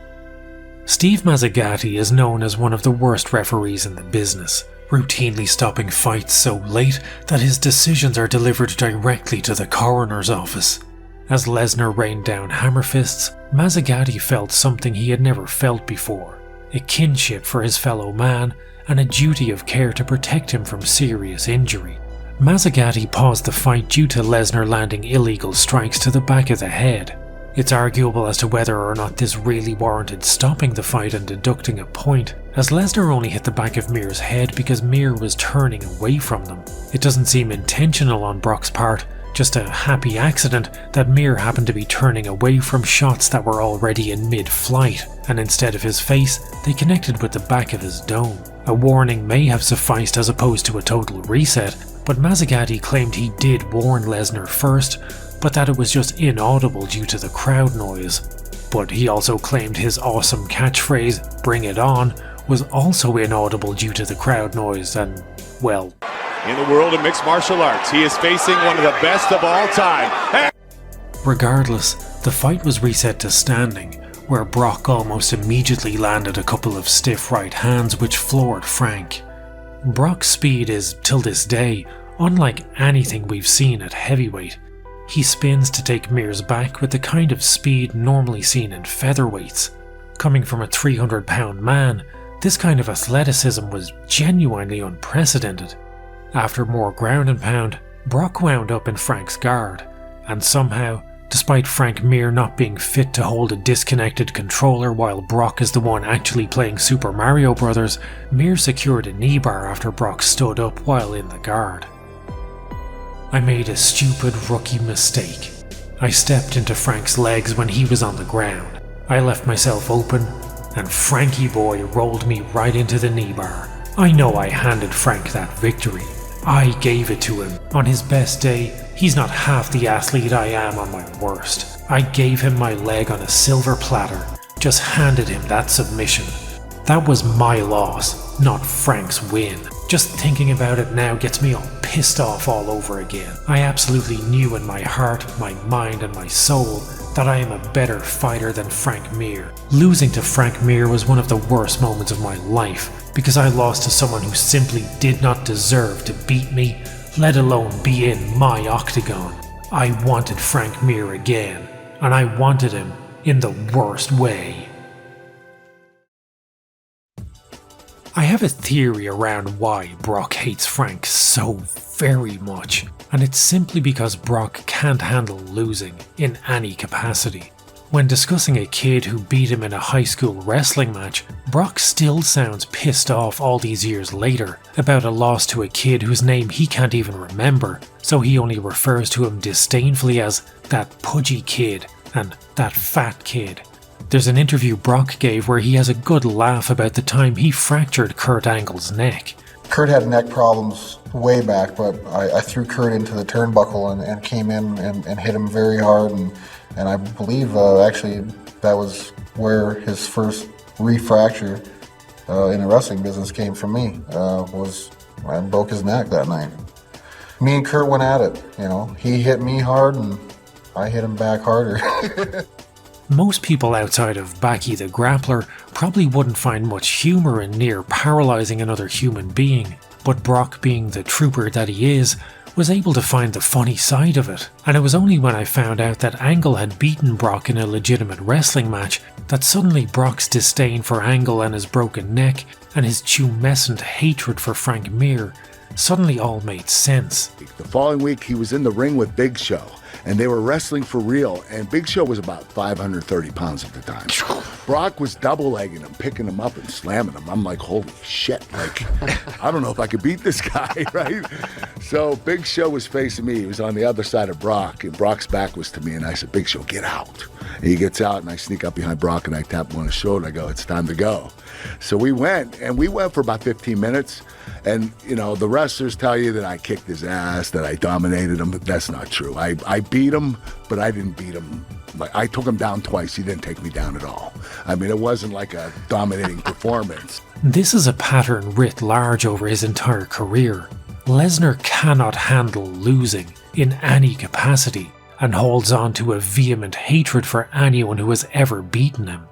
Steve Mazzagatti is known as one of the worst referees in the business, routinely stopping fights so late that his decisions are delivered directly to the coroner's office. As Lesnar rained down hammer fists, Mazzagatti felt something he had never felt before, a kinship for his fellow man and a duty of care to protect him from serious injury. Mazzagatti paused the fight due to Lesnar landing illegal strikes to the back of the head. It's arguable as to whether or not this really warranted stopping the fight and deducting a point, as Lesnar only hit the back of Mir's head because Mir was turning away from them. It doesn't seem intentional on Brock's part, just a happy accident that Mir happened to be turning away from shots that were already in mid-flight, and instead of his face, they connected with the back of his dome. A warning may have sufficed as opposed to a total reset, but Mazzagatti claimed he did warn Lesnar first, but that it was just inaudible due to the crowd noise. But he also claimed his awesome catchphrase, "Bring it on," was also inaudible due to the crowd noise and, well... In the world of mixed martial arts, he is facing one of the best of all time. Regardless, the fight was reset to standing, where Brock almost immediately landed a couple of stiff right hands which floored Frank. Brock's speed is, till this day, unlike anything we've seen at heavyweight. He spins to take Mir's back with the kind of speed normally seen in featherweights. Coming from a 300-pound man, this kind of athleticism was genuinely unprecedented. After more ground and pound, Brock wound up in Frank's guard, and somehow, despite Frank Mir not being fit to hold a disconnected controller while Brock is the one actually playing Super Mario Bros., Mir secured a knee bar after Brock stood up while in the guard. I made a stupid rookie mistake. I stepped into Frank's legs when he was on the ground. I left myself open, and Frankie boy rolled me right into the knee bar. I know I handed Frank that victory. I gave it to him. On his best day, he's not half the athlete I am on my worst. I gave him my leg on a silver platter, just handed him that submission. That was my loss, not Frank's win. Just thinking about it now gets me all pissed off all over again. I absolutely knew in my heart, my mind and my soul that I am a better fighter than Frank Mir. Losing to Frank Mir was one of the worst moments of my life, because I lost to someone who simply did not deserve to beat me, let alone be in my octagon. I wanted Frank Mir again, and I wanted him in the worst way. I have a theory around why Brock hates Frank so very much, and it's simply because Brock can't handle losing in any capacity. When discussing a kid who beat him in a high school wrestling match, Brock still sounds pissed off all these years later about a loss to a kid whose name he can't even remember, so he only refers to him disdainfully as that pudgy kid and that fat kid. There's an interview Brock gave where he has a good laugh about the time he fractured Kurt Angle's neck. Kurt had neck problems way back, but I threw Kurt into the turnbuckle and came in and hit him very hard, and I believe actually that was where his first refracture in the wrestling business came from me, was I broke his neck that night. Me and Kurt went at it, you know. He hit me hard and I hit him back harder. Most people outside of Baki the Grappler probably wouldn't find much humour in near paralysing another human being, but Brock, being the trooper that he is, was able to find the funny side of it, and it was only when I found out that Angle had beaten Brock in a legitimate wrestling match that suddenly Brock's disdain for Angle and his broken neck, and his tumescent hatred for Frank Mir, suddenly all made sense. The following week he was in the ring with Big Show, and they were wrestling for real, and Big Show was about 530 pounds at the time. Brock was double-legging him, picking him up and slamming him. I'm like, holy shit, like, I don't know if I could beat this guy, right? So Big Show was facing me. He was on the other side of Brock, and Brock's back was to me, and I said, Big Show, get out. And he gets out, and I sneak up behind Brock, and I tap him on the shoulder. I go, it's time to go. So we went for about 15 minutes, and, you know, the wrestlers tell you that I kicked his ass, that I dominated him, but that's not true. I beat him, but I didn't beat him. Like, I took him down twice. He didn't take me down at all. I mean, it wasn't like a dominating performance. This is a pattern writ large over his entire career. Lesnar cannot handle losing in any capacity, and holds on to a vehement hatred for anyone who has ever beaten him.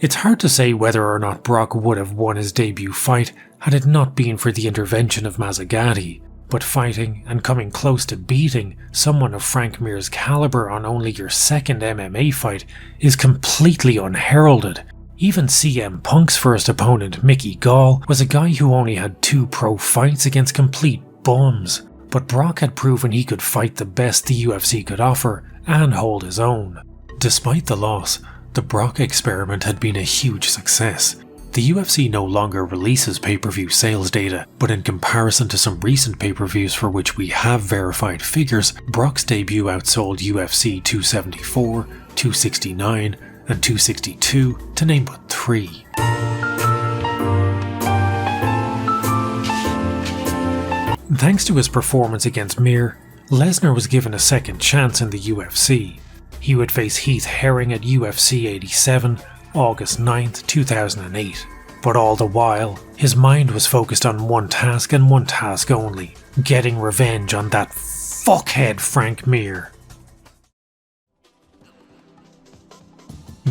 It's hard to say whether or not Brock would have won his debut fight had it not been for the intervention of Mazzagatti, but fighting and coming close to beating someone of Frank Mir's caliber on only your second MMA fight is completely unheralded. Even CM Punk's first opponent, Mickey Gall, was a guy who only had 2 pro fights against complete bums, but Brock had proven he could fight the best the UFC could offer and hold his own. Despite the loss, the Brock experiment had been a huge success. The UFC no longer releases pay-per-view sales data, but in comparison to some recent pay-per-views for which we have verified figures, Brock's debut outsold UFC 274, 269, and 262, to name but 3. Thanks to his performance against Mir, Lesnar was given a second chance in the UFC. He would face Heath Herring at UFC 87, August 9th, 2008. But all the while, his mind was focused on one task and one task only: getting revenge on that fuckhead Frank Mir.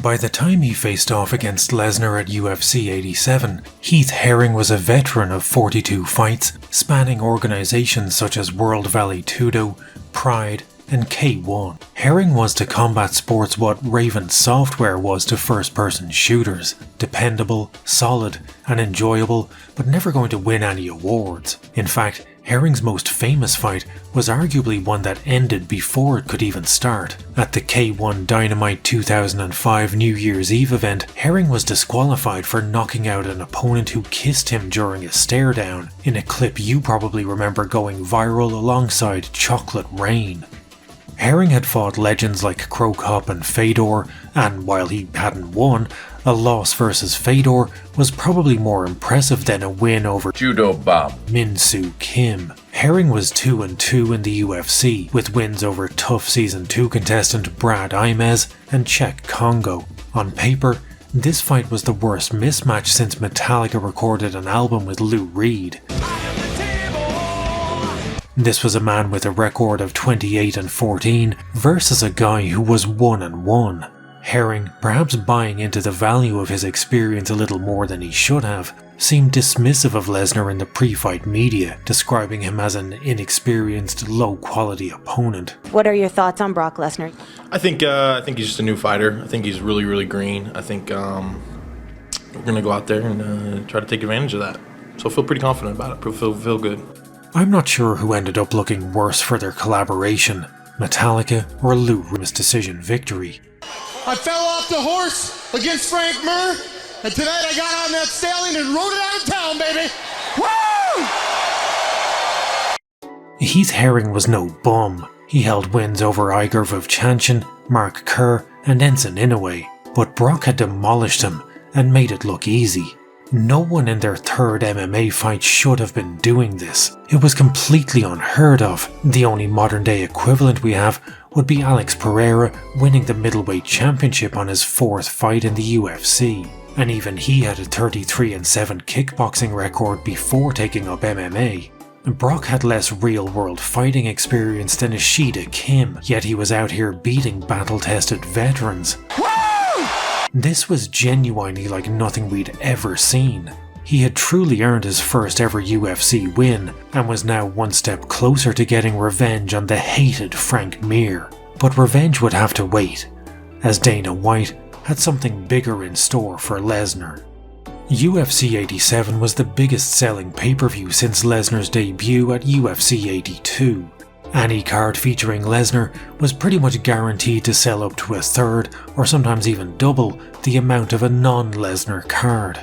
By the time he faced off against Lesnar at UFC 87, Heath Herring was a veteran of 42 fights, spanning organizations such as World Vale Tudo, Pride, and K1. Herring was to combat sports what Raven Software was to first-person shooters: dependable, solid, and enjoyable, but never going to win any awards. In fact, Herring's most famous fight was arguably one that ended before it could even start. At the K1 Dynamite 2005 New Year's Eve event, Herring was disqualified for knocking out an opponent who kissed him during a stare down, in a clip you probably remember going viral alongside Chocolate Rain. Herring had fought legends like Crow Cop and Fedor, and while he hadn't won, a loss versus Fedor was probably more impressive than a win over Judo Bob Min-Soo Kim. Herring was 2-2 in the UFC, with wins over TUF Season 2 contestant Brad Imez and Czech Congo. On paper, this fight was the worst mismatch since Metallica recorded an album with Lou Reed. This was a man with a record of 28-14 versus a guy who was 1-1. Herring, perhaps buying into the value of his experience a little more than he should have, seemed dismissive of Lesnar in the pre-fight media, describing him as an inexperienced, low-quality opponent. What are your thoughts on Brock Lesnar? I think he's just a new fighter. I think he's really, really green. I think we're gonna go out there and try to take advantage of that. So I feel pretty confident about it. Feel good. I'm not sure who ended up looking worse for their collaboration, Metallica or Lou Reed's decision victory. I fell off the horse against Frank Mir, and tonight I got on that stallion and rode it out of town, baby! Woo! Heath Herring was no bum. He held wins over Igor Vovchanchin, Mark Kerr, and Enson Inoue, but Brock had demolished him and made it look easy. No one in their third MMA fight should have been doing this. It was completely unheard of. The only modern day equivalent we have would be Alex Pereira winning the middleweight championship on his 4th fight in the UFC. And even he had a 33-7 kickboxing record before taking up MMA. Brock had less real-world fighting experience than Ishida Kim, yet he was out here beating battle-tested veterans. This was genuinely like nothing we'd ever seen. He had truly earned his first ever UFC win, and was now one step closer to getting revenge on the hated Frank Mir. But revenge would have to wait, as Dana White had something bigger in store for Lesnar. UFC 87 was the biggest selling pay-per-view since Lesnar's debut at UFC 82. Any card featuring Lesnar was pretty much guaranteed to sell up to a third, or sometimes even double, the amount of a non-Lesnar card.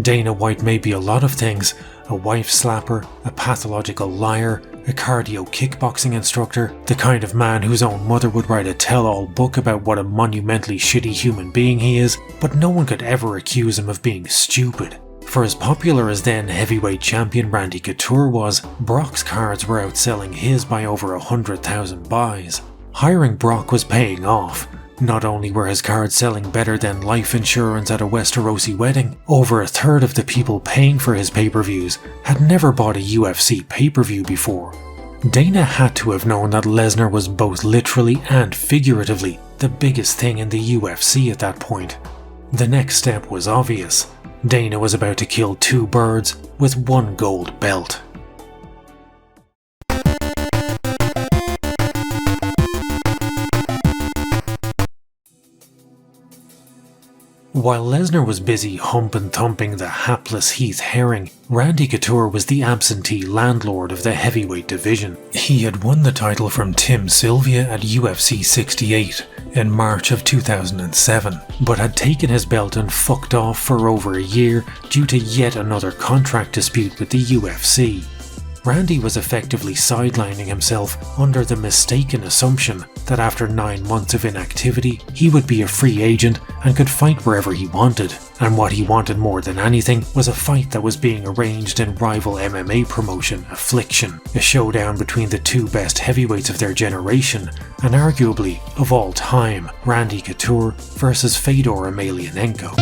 Dana White may be a lot of things: a wife slapper, a pathological liar, a cardio kickboxing instructor, the kind of man whose own mother would write a tell-all book about what a monumentally shitty human being he is, but no one could ever accuse him of being stupid. For as popular as then heavyweight champion Randy Couture was, Brock's cards were outselling his by over 100,000 buys. Hiring Brock was paying off. Not only were his cards selling better than life insurance at a Westerosi wedding, over a third of the people paying for his pay-per-views had never bought a UFC pay-per-view before. Dana had to have known that Lesnar was both literally and figuratively the biggest thing in the UFC at that point. The next step was obvious. Dana was about to kill two birds with one gold belt. While Lesnar was busy hump and thumping the hapless Heath Herring, Randy Couture was the absentee landlord of the heavyweight division. He had won the title from Tim Sylvia at UFC 68 in March of 2007, but had taken his belt and fucked off for over a year due to yet another contract dispute with the UFC. Randy was effectively sidelining himself under the mistaken assumption that after 9 months of inactivity, he would be a free agent and could fight wherever he wanted. And what he wanted more than anything was a fight that was being arranged in rival MMA promotion Affliction, a showdown between the two best heavyweights of their generation, and arguably, of all time, Randy Couture versus Fedor Emelianenko.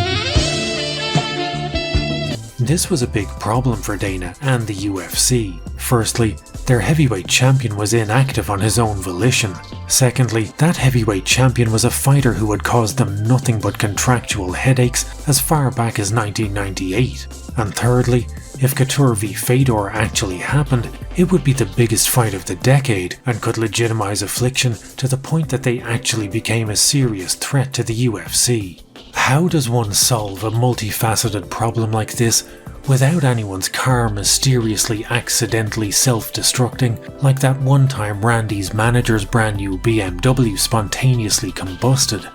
This was a big problem for Dana and the UFC. Firstly, their heavyweight champion was inactive on his own volition. Secondly, that heavyweight champion was a fighter who had caused them nothing but contractual headaches as far back as 1998. And thirdly, if Couture v Fedor actually happened, it would be the biggest fight of the decade and could legitimize Affliction to the point that they actually became a serious threat to the UFC. How does one solve a multifaceted problem like this without anyone's car mysteriously accidentally self-destructing like that one time Randy's manager's brand new BMW spontaneously combusted?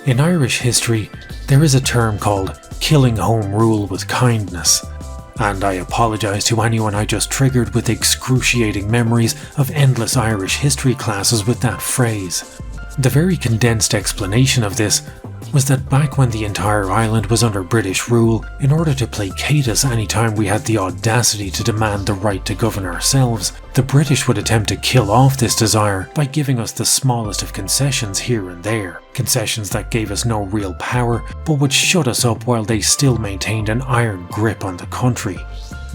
In Irish history, there is a term called killing home rule with kindness, and I apologise to anyone I just triggered with excruciating memories of endless Irish history classes with that phrase. The very condensed explanation of this was that back when the entire island was under British rule, in order to placate us anytime we had the audacity to demand the right to govern ourselves, the British would attempt to kill off this desire by giving us the smallest of concessions here and there. Concessions that gave us no real power, but would shut us up while they still maintained an iron grip on the country.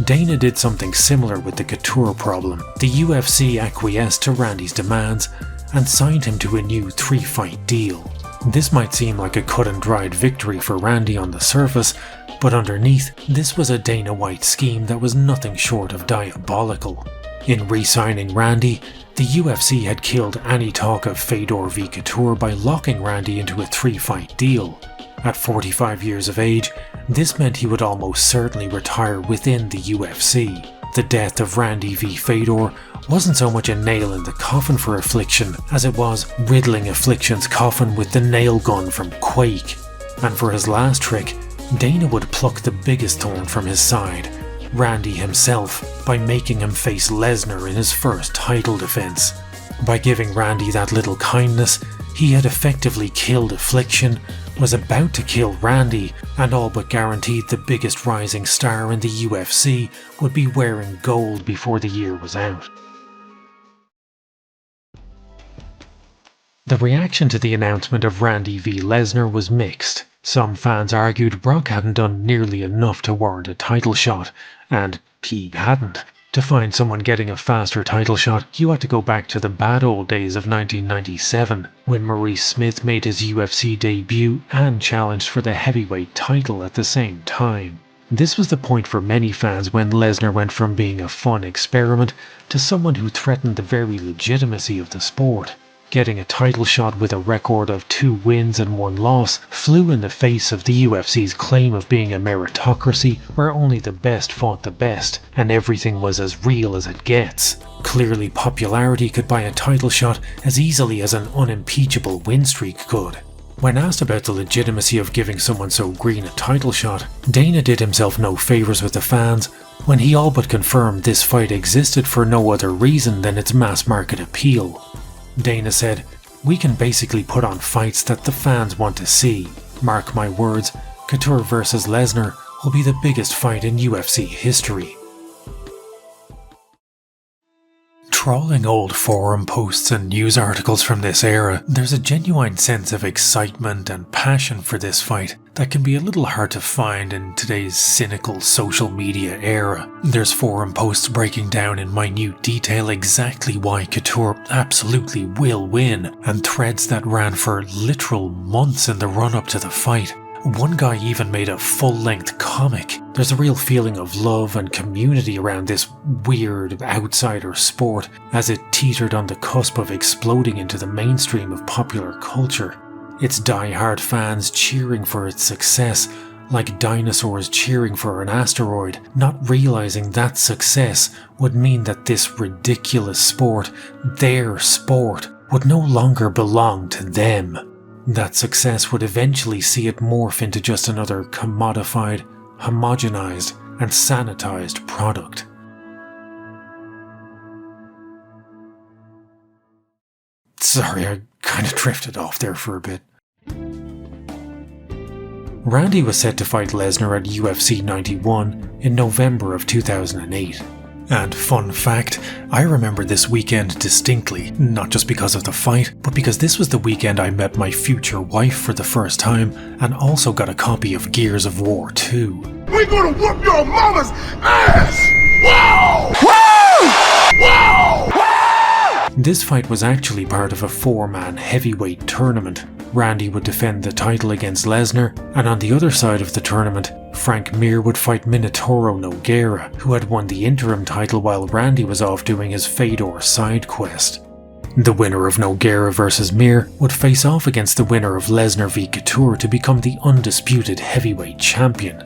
Dana did something similar with the Couture problem. The UFC acquiesced to Randy's demands and signed him to a new 3-fight deal. This might seem like a cut and dried victory for Randy on the surface, but underneath, this was a Dana White scheme that was nothing short of diabolical. In re-signing Randy, the UFC had killed any talk of Fedor v Couture by locking Randy into a 3-fight deal. At 45 years of age, this meant he would almost certainly retire within the UFC. The death of Randy v Fedor wasn't so much a nail in the coffin for Affliction as it was riddling Affliction's coffin with the nail gun from Quake. And for his last trick, Dana would pluck the biggest thorn from his side, Randy himself, by making him face Lesnar in his first title defense. By giving Randy that little kindness, he had effectively killed Affliction, was about to kill Randy, and all but guaranteed the biggest rising star in the UFC would be wearing gold before the year was out. The reaction to the announcement of Randy v Lesnar was mixed. Some fans argued Brock hadn't done nearly enough to warrant a title shot, and he hadn't. To find someone getting a faster title shot, you had to go back to the bad old days of 1997, when Maurice Smith made his UFC debut and challenged for the heavyweight title at the same time. This was the point for many fans when Lesnar went from being a fun experiment to someone who threatened the very legitimacy of the sport. Getting a title shot with a record of 2 wins and 1 loss flew in the face of the UFC's claim of being a meritocracy where only the best fought the best, and everything was as real as it gets. Clearly, popularity could buy a title shot as easily as an unimpeachable win streak could. When asked about the legitimacy of giving someone so green a title shot, Dana did himself no favours with the fans when he all but confirmed this fight existed for no other reason than its mass market appeal. Dana said, "We can basically put on fights that the fans want to see. Mark my words, Couture vs Lesnar will be the biggest fight in UFC history." Trawling old forum posts and news articles from this era, there's a genuine sense of excitement and passion for this fight that can be a little hard to find in today's cynical social media era. There's forum posts breaking down in minute detail exactly why Couture absolutely will win, and threads that ran for literal months in the run-up to the fight, One guy even made a full-length comic. There's a real feeling of love and community around this weird outsider sport as it teetered on the cusp of exploding into the mainstream of popular culture. Its die-hard fans cheering for its success, like dinosaurs cheering for an asteroid, not realizing that success would mean that this ridiculous sport, their sport, would no longer belong to them. That success would eventually see it morph into just another commodified, homogenized, and sanitized product. Sorry, I kind of drifted off there for a bit. Randy was set to fight Lesnar at UFC 91 in November of 2008. And fun fact, I remember this weekend distinctly, not just because of the fight, but because this was the weekend I met my future wife for the first time and also got a copy of Gears of War 2. We're gonna whoop your mama's ass! Wow! Wow! Wow! This fight was actually part of a 4-man heavyweight tournament. Randy would defend the title against Lesnar, and on the other side of the tournament, Frank Mir would fight Minotauro Nogueira, who had won the interim title while Randy was off doing his Fedor side quest. The winner of Nogueira vs Mir would face off against the winner of Lesnar v Couture to become the undisputed heavyweight champion.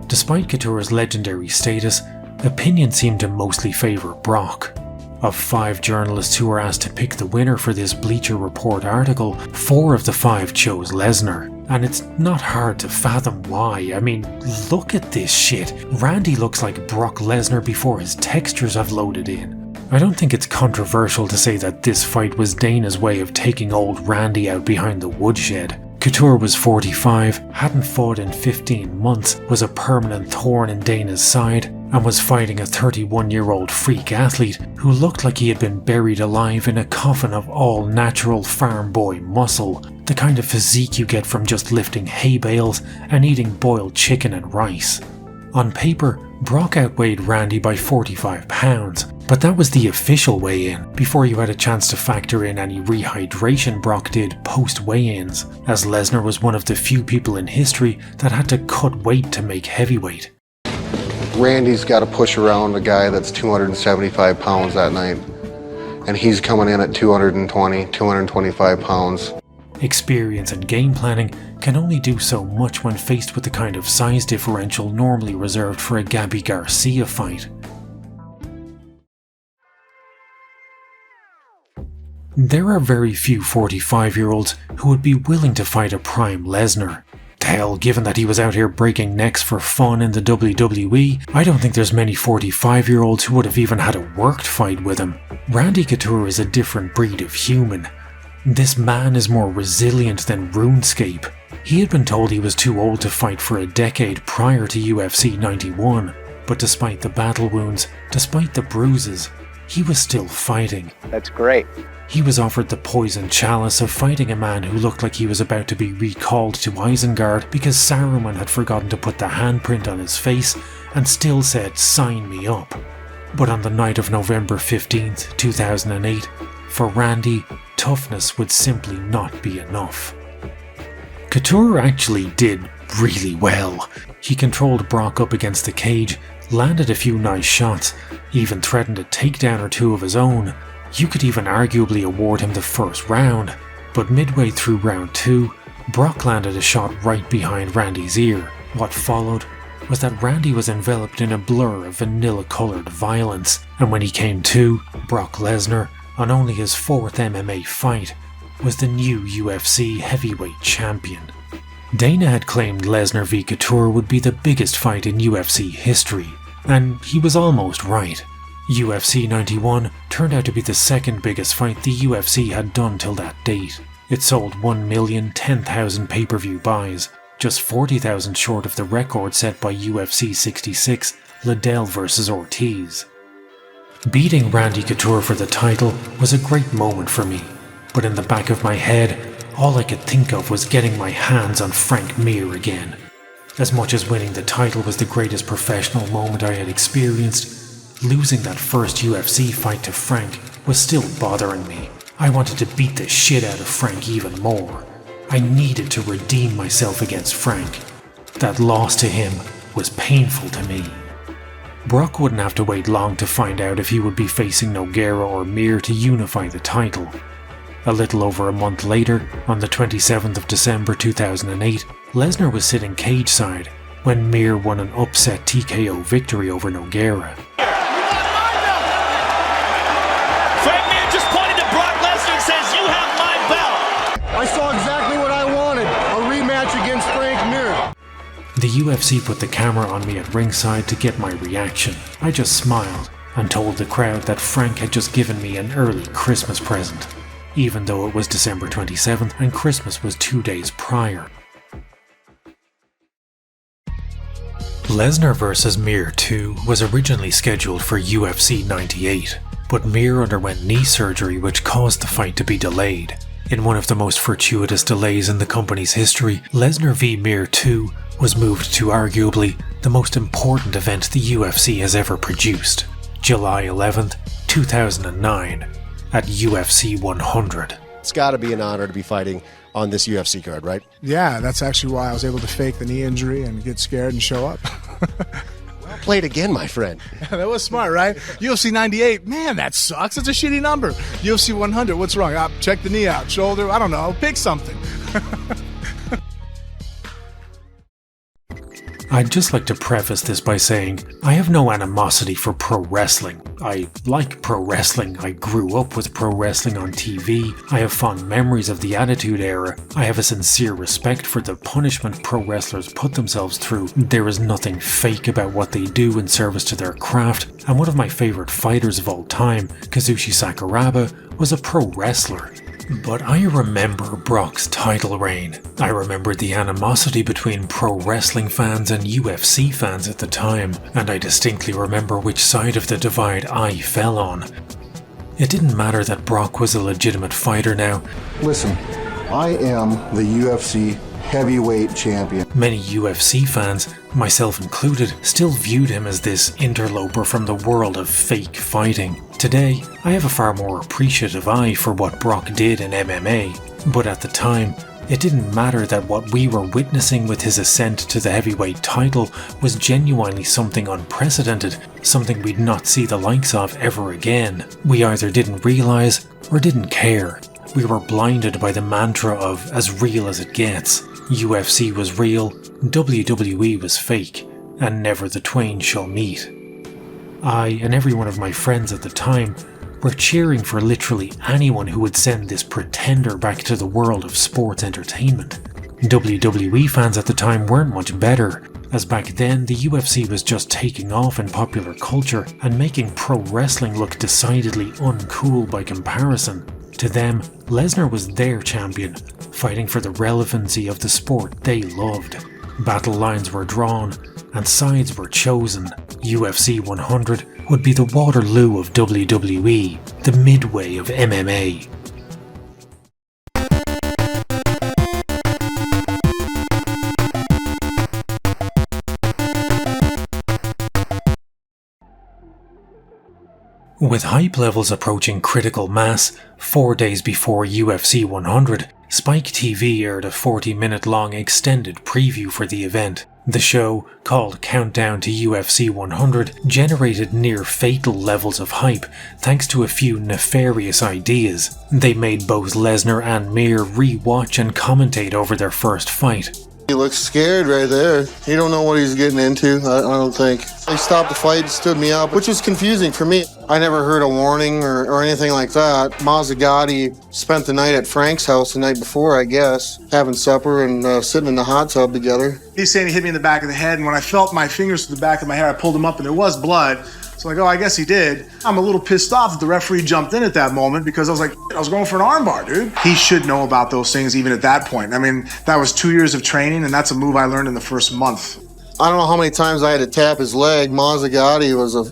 Despite Couture's legendary status, opinion seemed to mostly favour Brock. Of 5 journalists who were asked to pick the winner for this Bleacher Report article, 4 of the 5 chose Lesnar. And it's not hard to fathom why. I mean, look at this shit. Randy looks like Brock Lesnar before his textures have loaded in. I don't think it's controversial to say that this fight was Dana's way of taking old Randy out behind the woodshed. Couture was 45, hadn't fought in 15 months, was a permanent thorn in Dana's side, and was fighting a 31-year-old freak athlete who looked like he had been buried alive in a coffin of all-natural farm boy muscle, the kind of physique you get from just lifting hay bales and eating boiled chicken and rice. On paper, Brock outweighed Randy by 45 pounds, but that was the official weigh-in, before you had a chance to factor in any rehydration Brock did post-weigh-ins, as Lesnar was one of the few people in history that had to cut weight to make heavyweight. Randy's got to push around a guy that's 275 pounds that night, and he's coming in at 220, 225 pounds. Experience and game planning can only do so much when faced with the kind of size differential normally reserved for a Gabby Garcia fight. There are very few 45-year-olds who would be willing to fight a prime Lesnar. Hell, given that he was out here breaking necks for fun in the WWE, I don't think there's many 45-year-olds who would have even had a worked fight with him. Randy Couture is a different breed of human. This man is more resilient than RuneScape. He had been told he was too old to fight for a decade prior to UFC 91, but despite the battle wounds, despite the bruises, he was still fighting. That's great. He was offered the poison chalice of fighting a man who looked like he was about to be recalled to Isengard because Saruman had forgotten to put the handprint on his face and still said, "Sign me up." But on the night of November 15th, 2008, for Randy, toughness would simply not be enough. Couture actually did really well. He controlled Brock up against the cage, landed a few nice shots, even threatened a takedown or two of his own. You could even arguably award him the first round, but midway through round 2, Brock landed a shot right behind Randy's ear. What followed was that Randy was enveloped in a blur of vanilla-coloured violence, and when he came to, Brock Lesnar, on only his 4th MMA fight, was the new UFC heavyweight champion. Dana had claimed Lesnar v Couture would be the biggest fight in UFC history, and he was almost right. UFC 91 turned out to be the second biggest fight the UFC had done till that date. It sold 1,010,000 pay-per-view buys, just 40,000 short of the record set by UFC 66, Liddell vs Ortiz. Beating Randy Couture for the title was a great moment for me, but in the back of my head, all I could think of was getting my hands on Frank Mir again. As much as winning the title was the greatest professional moment I had experienced, losing that first UFC fight to Frank was still bothering me. I wanted to beat the shit out of Frank even more. I needed to redeem myself against Frank. That loss to him was painful to me. Brock wouldn't have to wait long to find out if he would be facing Nogueira or Mir to unify the title. A little over a month later, on the 27th of December 2008, Lesnar was sitting cageside when Mir won an upset TKO victory over Nogueira. Frank Mir just pointed to Brock Lesnar and says, "You have my belt." I saw exactly what I wanted. A rematch against Frank Mir. The UFC put the camera on me at ringside to get my reaction. I just smiled and told the crowd that Frank had just given me an early Christmas present, even though it was December 27th and Christmas was 2 days prior. Lesnar vs. Mir 2 was originally scheduled for UFC 98, but Mir underwent knee surgery which caused the fight to be delayed. In one of the most fortuitous delays in the company's history, Lesnar v Mir 2 was moved to arguably the most important event the UFC has ever produced, July 11th, 2009, at UFC 100. It's got to be an honor to be fighting on this UFC card, right? Yeah, that's actually why I was able to fake the knee injury and get scared and show up. Well played again, my friend. That was smart, right? UFC 98, man, that sucks. It's a shitty number. UFC 100, what's wrong? Check the knee out, shoulder, I don't know, pick something. I'd just like to preface this by saying I have no animosity for pro wrestling. I like pro wrestling, I grew up with pro wrestling on TV, I have fond memories of the Attitude Era, I have a sincere respect for the punishment pro wrestlers put themselves through. There is nothing fake about what they do in service to their craft, and one of my favourite fighters of all time, Kazushi Sakuraba, was a pro wrestler. But I remember Brock's title reign. I remember the animosity between pro wrestling fans and UFC fans at the time, and I distinctly remember which side of the divide I fell on. It didn't matter that Brock was a legitimate fighter now. Listen, I am the UFC heavyweight champion. Many UFC fans, myself included, still viewed him as this interloper from the world of fake fighting. Today, I have a far more appreciative eye for what Brock did in MMA, but at the time, it didn't matter that what we were witnessing with his ascent to the heavyweight title was genuinely something unprecedented, something we'd not see the likes of ever again. We either didn't realise or didn't care. We were blinded by the mantra of as real as it gets. UFC was real, WWE was fake, and never the twain shall meet. I and every one of my friends at the time were cheering for literally anyone who would send this pretender back to the world of sports entertainment. WWE fans at the time weren't much better, as back then the UFC was just taking off in popular culture and making pro wrestling look decidedly uncool by comparison. To them, Lesnar was their champion, fighting for the relevancy of the sport they loved. Battle lines were drawn, and sides were chosen. UFC 100 would be the Waterloo of WWE, the Midway of MMA. With hype levels approaching critical mass, 4 days before UFC 100, Spike TV aired a 40-minute long extended preview for the event. The show, called Countdown to UFC 100, generated near-fatal levels of hype thanks to a few nefarious ideas. They made both Lesnar and Mir re-watch and commentate over their first fight. He looks scared right there. He don't know what he's getting into, I don't think. He stopped the fight and stood me up, which was confusing for me. I never heard a warning or anything like that. Mazzagatti spent the night at Frank's house the night before, I guess, having supper and sitting in the hot tub together. He's saying he hit me in the back of the head, and when I felt my fingers to the back of my hair, I pulled him up, and there was blood. So like, oh, I guess he did. I'm a little pissed off that the referee jumped in at that moment because I was like, I was going for an armbar, dude. He should know about those things even at that point. I mean, that was 2 years of training, and that's a move I learned in the first month. I don't know how many times I had to tap his leg. Mazzagatti was a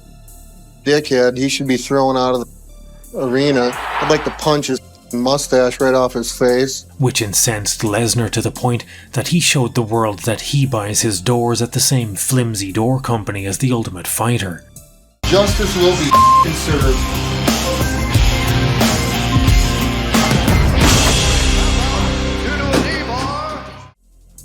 dickhead. He should be thrown out of the arena. I'd like to punch his mustache right off his face. Which incensed Lesnar to the point that he showed the world that he buys his doors at the same flimsy door company as the Ultimate Fighter. Justice will be served. Due to a knee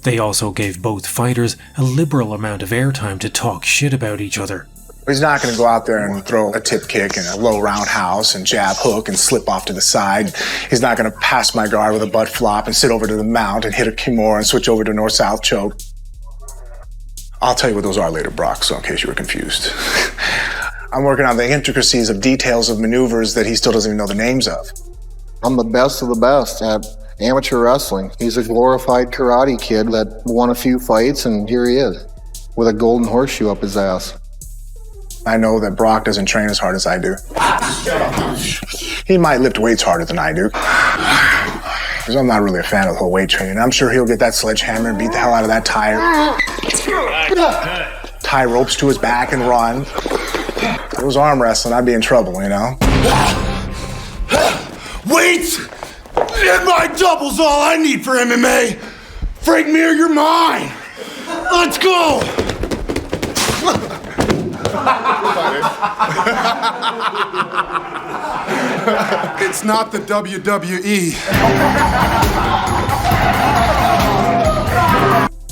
They also gave both fighters a liberal amount of airtime to talk shit about each other. He's not going to go out there and throw a tip kick and a low roundhouse and jab hook and slip off to the side. He's not going to pass my guard with a butt flop and sit over to the mount and hit a Kimura and switch over to north-south choke. I'll tell you what those are later, Brock, so in case you were confused. I'm working on the intricacies of details of maneuvers that he still doesn't even know the names of. I'm the best of the best at amateur wrestling. He's a glorified karate kid that won a few fights, and here he is, with a golden horseshoe up his ass. I know that Brock doesn't train as hard as I do. He might lift weights harder than I do. Because I'm not really a fan of the whole weight training. I'm sure he'll get that sledgehammer and beat the hell out of that tire. Tie ropes to his back and run. If it was arm wrestling, I'd be in trouble, you know? Weights and my double's all I need for MMA. Frank Mir, you're mine. Let's go. It's not the WWE.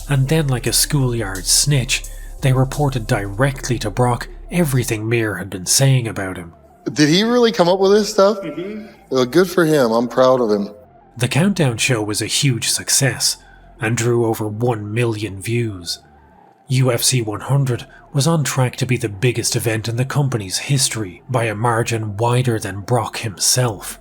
And then, like a schoolyard snitch, they reported directly to Brock everything Mir had been saying about him. Did he really come up with this stuff? Well, good for him. I'm proud of him. The Countdown show was a huge success and drew over 1 million views. UFC 100 was on track to be the biggest event in the company's history by a margin wider than Brock himself.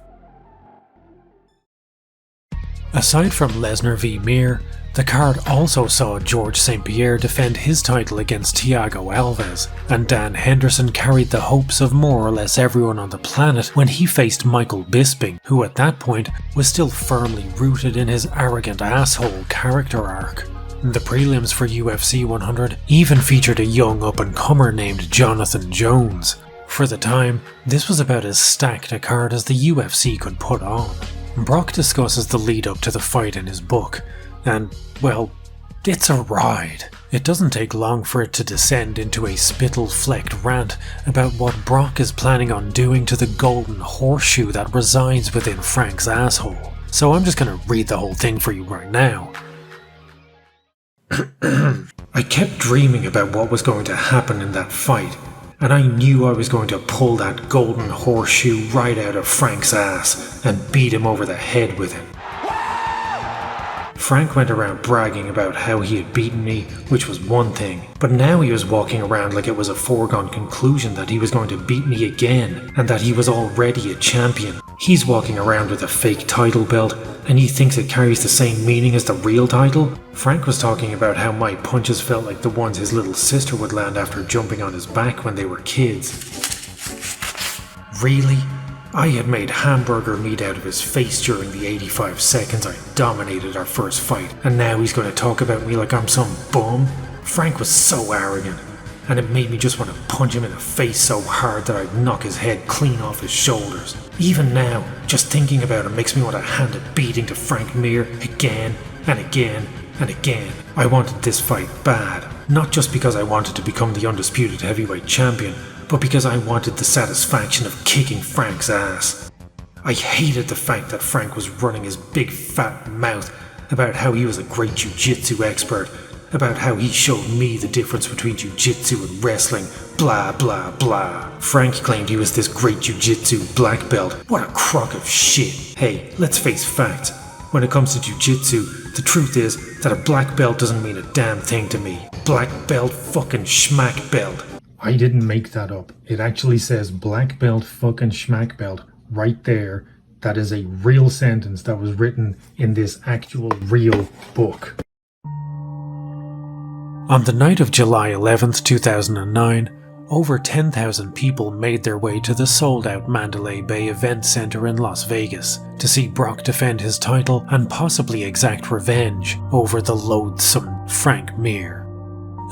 Aside from Lesnar v Mir, the card also saw George St. Pierre defend his title against Thiago Alves, and Dan Henderson carried the hopes of more or less everyone on the planet when he faced Michael Bisping, who at that point was still firmly rooted in his arrogant asshole character arc. The prelims for UFC 100 even featured a young up-and-comer named Jonathan Jones. For the time, this was about as stacked a card as the UFC could put on. Brock discusses the lead-up to the fight in his book, and, well, it's a ride. It doesn't take long for it to descend into a spittle-flecked rant about what Brock is planning on doing to the golden horseshoe that resides within Frank's asshole. So I'm just gonna read the whole thing for you right now. I kept dreaming about what was going to happen in that fight, and I knew I was going to pull that golden horseshoe right out of Frank's ass and beat him over the head with it. Frank went around bragging about how he had beaten me, which was one thing, but now he was walking around like it was a foregone conclusion that he was going to beat me again, and that he was already a champion. He's walking around with a fake title belt, and he thinks it carries the same meaning as the real title? Frank was talking about how my punches felt like the ones his little sister would land after jumping on his back when they were kids. Really? I had made hamburger meat out of his face during the 85 seconds I dominated our first fight, and now he's going to talk about me like I'm some bum? Frank was so arrogant, and it made me just want to punch him in the face so hard that I'd knock his head clean off his shoulders. Even now, just thinking about it makes me want to hand a beating to Frank Mir again and again and again. I wanted this fight bad, not just because I wanted to become the undisputed heavyweight champion, but because I wanted the satisfaction of kicking Frank's ass. I hated the fact that Frank was running his big fat mouth about how he was a great jiu-jitsu expert, about how he showed me the difference between jiu-jitsu and wrestling, blah blah blah. Frank claimed he was this great jiu-jitsu black belt. What a crock of shit. Hey, let's face facts. When it comes to jiu-jitsu, the truth is that a black belt doesn't mean a damn thing to me. Black belt fucking schmack belt. I didn't make that up. It actually says black belt fucking schmack belt right there. That is a real sentence that was written in this actual real book. On the night of July 11th, 2009, over 10,000 people made their way to the sold-out Mandalay Bay Event Center in Las Vegas to see Brock defend his title and possibly exact revenge over the loathsome Frank Mir.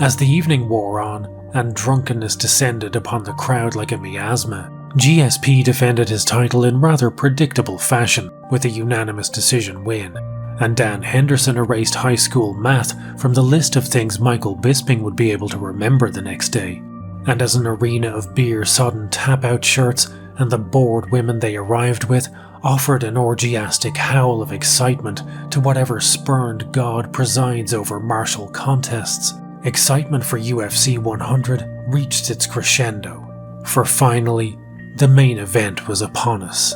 As the evening wore on, and drunkenness descended upon the crowd like a miasma, GSP defended his title in rather predictable fashion with a unanimous decision win, and Dan Henderson erased high school math from the list of things Michael Bisping would be able to remember the next day. And as an arena of beer-sodden tap-out shirts and the bored women they arrived with offered an orgiastic howl of excitement to whatever spurned god presides over martial contests. Excitement for UFC 100 reached its crescendo, for finally, the main event was upon us.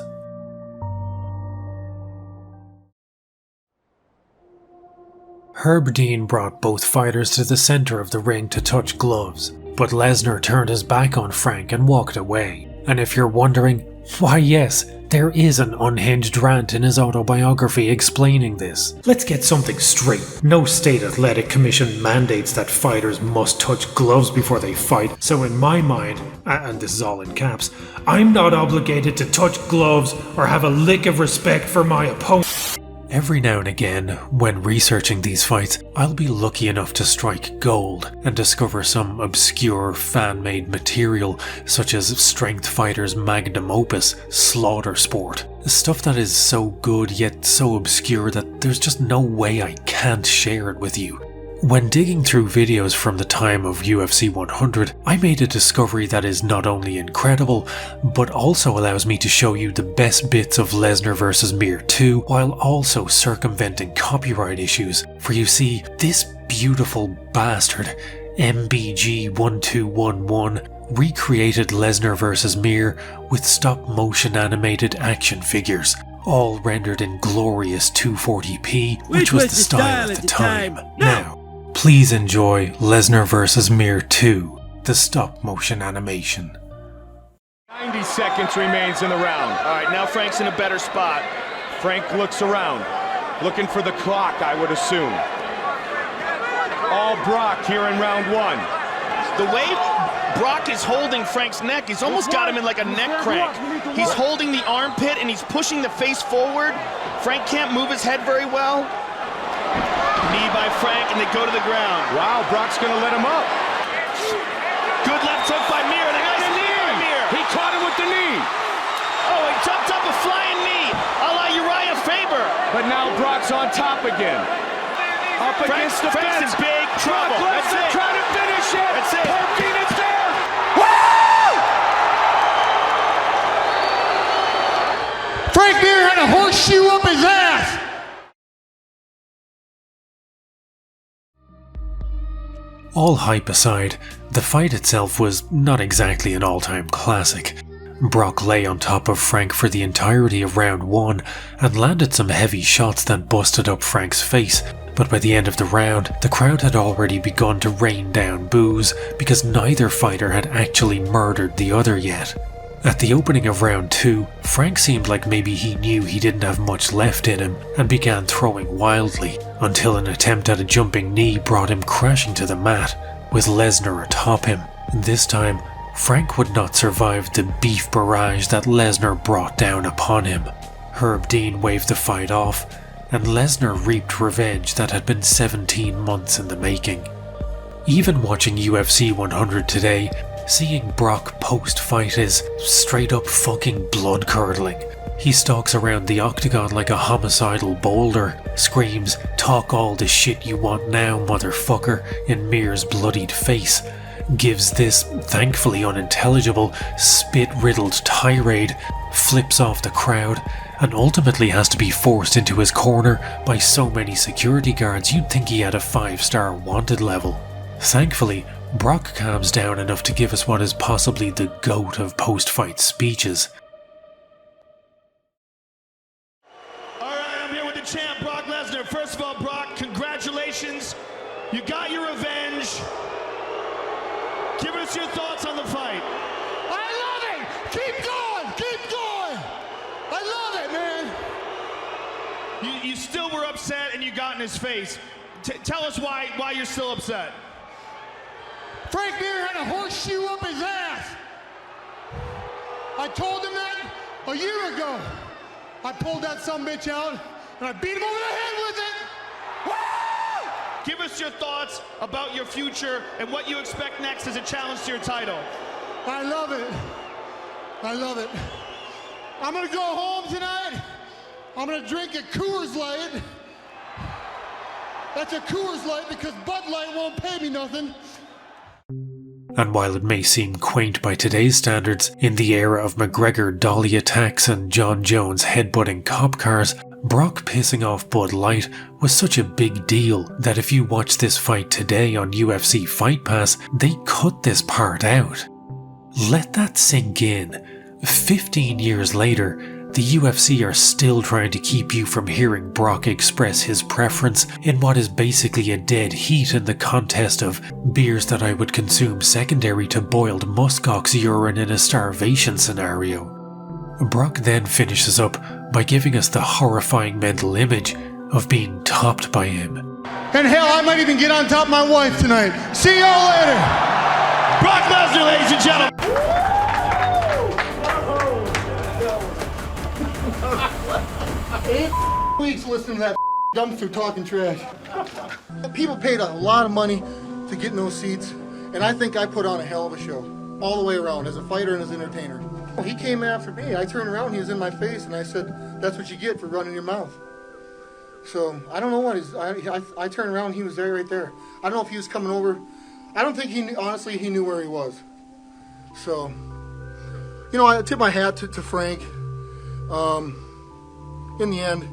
Herb Dean brought both fighters to the center of the ring to touch gloves, but Lesnar turned his back on Frank and walked away. And if you're wondering, why yes, there is an unhinged rant in his autobiography explaining this. Let's get something straight. No state athletic commission mandates that fighters must touch gloves before they fight, so in my mind, and this is all in caps, I'm not obligated to touch gloves or have a lick of respect for my opponent. Every now and again, when researching these fights, I'll be lucky enough to strike gold and discover some obscure fan-made material such as Strength Fighter's magnum opus, Slaughter Sport. Stuff that is so good yet so obscure that there's just no way I can't share it with you. When digging through videos from the time of UFC 100, I made a discovery that is not only incredible, but also allows me to show you the best bits of Lesnar vs. Mir 2, while also circumventing copyright issues. For you see, this beautiful bastard, MBG1211, recreated Lesnar vs. Mir with stop-motion animated action figures, all rendered in glorious 240p, which was the style at the time. Now, please enjoy Lesnar vs. Mir 2, the stop-motion animation. 90 seconds remains in the round. All right, now Frank's in a better spot. Frank looks around, looking for the clock, I would assume. All Brock here in round one. The way Brock is holding Frank's neck, he's almost got him in like a neck crank. He's holding the armpit and he's pushing the face forward. Frank can't move his head very well. Knee by Frank, and they go to the ground. Wow, Brock's gonna let him up. Good left hook by Mir, and a nice knee by Mir. He caught him with the knee. Oh, he jumped up a flying knee, a la Uriah Faber. But now Brock's on top again. Up against the Frank's in fence. big trouble. That's it. Trying to finish it. That's it. Phoenix there. Woo! Frank Mir had a horseshoe up his ass. All hype aside, the fight itself was not exactly an all-time classic. Brock lay on top of Frank for the entirety of round 1 and landed some heavy shots that busted up Frank's face, but by the end of the round, the crowd had already begun to rain down boos because neither fighter had actually murdered the other yet. At the opening of round 2, Frank seemed like maybe he knew he didn't have much left in him and began throwing wildly, until an attempt at a jumping knee brought him crashing to the mat, with Lesnar atop him. This time, Frank would not survive the beef barrage that Lesnar brought down upon him. Herb Dean waved the fight off, and Lesnar reaped revenge that had been 17 months in the making. Even watching UFC 100 today, seeing Brock post-fight is straight up fucking blood-curdling. He stalks around the octagon like a homicidal boulder, screams, "Talk all the shit you want now, motherfucker," in Mir's bloodied face, gives this, thankfully unintelligible, spit-riddled tirade, flips off the crowd, and ultimately has to be forced into his corner by so many security guards you'd think he had a 5-star wanted level. Thankfully, Brock calms down enough to give us what is possibly the GOAT of post-fight speeches. Alright, I'm here with the champ, Brock Lesnar. First of all, Brock, congratulations. You got your revenge. Give us your thoughts on the fight. I love it! Keep going! Keep going! I love it, man! You still were upset and you got in his face. Tell us why you're still upset. Frank Mir had a horseshoe up his ass. I told him that a year ago. I pulled that sumbitch out and I beat him over the head with it. Woo! Give us your thoughts about your future and what you expect next as a challenge to your title. I love it. I love it. I'm gonna go home tonight. I'm gonna drink a Coors Light. That's a Coors Light because Bud Light won't pay me nothing. And while it may seem quaint by today's standards, in the era of McGregor dolly attacks and John Jones headbutting cop cars, Brock pissing off Bud Light was such a big deal that if you watch this fight today on UFC Fight Pass, they cut this part out. Let that sink in. 15 years later, the UFC are still trying to keep you from hearing Brock express his preference in what is basically a dead heat in the contest of beers that I would consume secondary to boiled muskox urine in a starvation scenario. Brock then finishes up by giving us the horrifying mental image of being topped by him. And hell, I might even get on top of my wife tonight. See y'all later. Brock Lesnar, ladies and gentlemen. 8 weeks listening to that dumpster talking trash. People paid a lot of money to get in those seats, and I think I put on a hell of a show all the way around as a fighter and as an entertainer. He came after me. I turned around, he was in my face, and I said, "That's what you get for running your mouth." So I don't know what I turned around, he was there right there. I don't know if he was coming over. I don't think he knew, honestly, he knew where he was. So, you know, I tip my hat to Frank. In the end,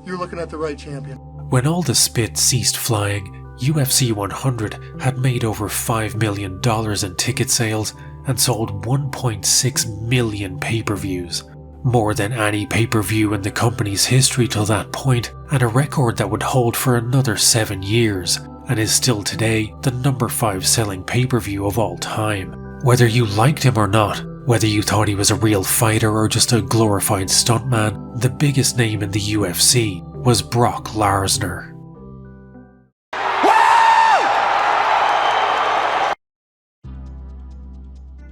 you're looking at the right champion. When all the spit ceased flying, UFC 100 had made over $5 million in ticket sales and sold 1.6 million pay-per-views. More than any pay-per-view in the company's history till that point, and a record that would hold for another 7 years, and is still today the number 5 selling pay-per-view of all time. Whether you liked him or not, whether you thought he was a real fighter or just a glorified stuntman, the biggest name in the UFC was Brock Lesnar.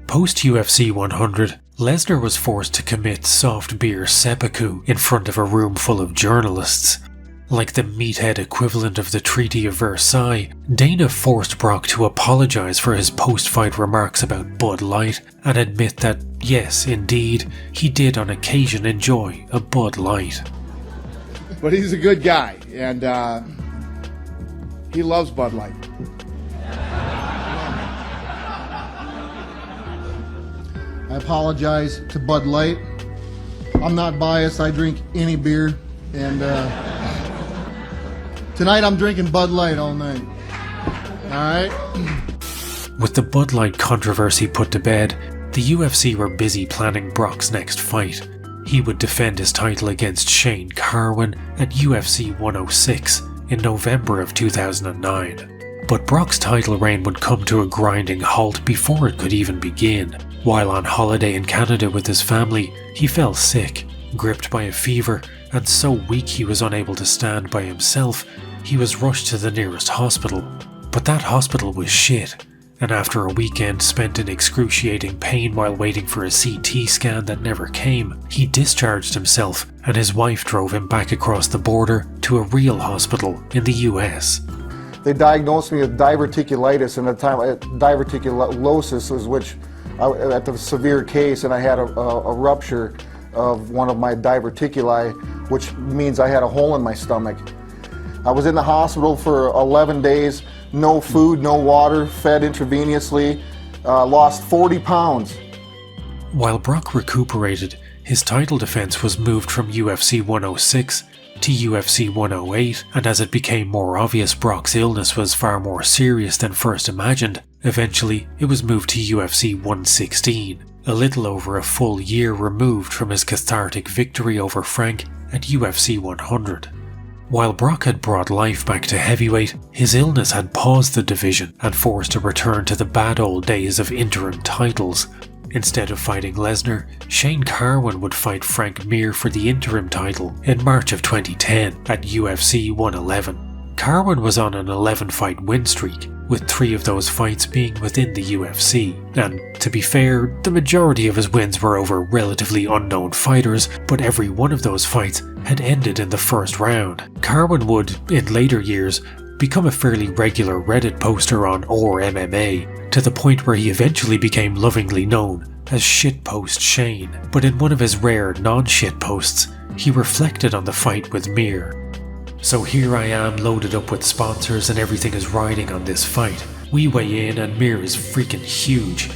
Post-UFC 100, Lesnar was forced to commit soft beer seppuku in front of a room full of journalists. Like the meathead equivalent of the Treaty of Versailles, Dana forced Brock to apologise for his post-fight remarks about Bud Light and admit that, yes, indeed, he did on occasion enjoy a Bud Light. But he's a good guy, and he loves Bud Light. I apologize to Bud Light. I'm not biased, I drink any beer, and tonight I'm drinking Bud Light all night. Alright? With the Bud Light controversy put to bed, the UFC were busy planning Brock's next fight. He would defend his title against Shane Carwin at UFC 106 in November of 2009. But Brock's title reign would come to a grinding halt before it could even begin. While on holiday in Canada with his family, he fell sick, gripped by a fever, and so weak he was unable to stand by himself, he was rushed to the nearest hospital. But that hospital was shit, and after a weekend spent in excruciating pain while waiting for a CT scan that never came, he discharged himself and his wife drove him back across the border to a real hospital in the US. They diagnosed me with diverticulitis, and at the time, diverticulosis was which, at the severe case, and I had a rupture of one of my diverticuli, which means I had a hole in my stomach. I was in the hospital for 11 days, no food, no water, fed intravenously, lost 40 pounds. While Brock recuperated, his title defense was moved from UFC 106 to UFC 108, and as it became more obvious Brock's illness was far more serious than first imagined, eventually it was moved to UFC 116, a little over a full year removed from his cathartic victory over Frank at UFC 100. While Brock had brought life back to heavyweight, his illness had paused the division and forced a return to the bad old days of interim titles. Instead of fighting Lesnar, Shane Carwin would fight Frank Mir for the interim title in March of 2010 at UFC 111. Carwin was on an 11-fight win streak, with 3 of those fights being within the UFC, and to be fair, the majority of his wins were over relatively unknown fighters, but every one of those fights had ended in the first round. Carwin would, in later years, become a fairly regular Reddit poster on MMA, to the point where he eventually became lovingly known as Shitpost Shane, but in one of his rare non-shit posts, he reflected on the fight with Mir. So here I am loaded up with sponsors and everything is riding on this fight, We weigh in and Mir is freaking huge.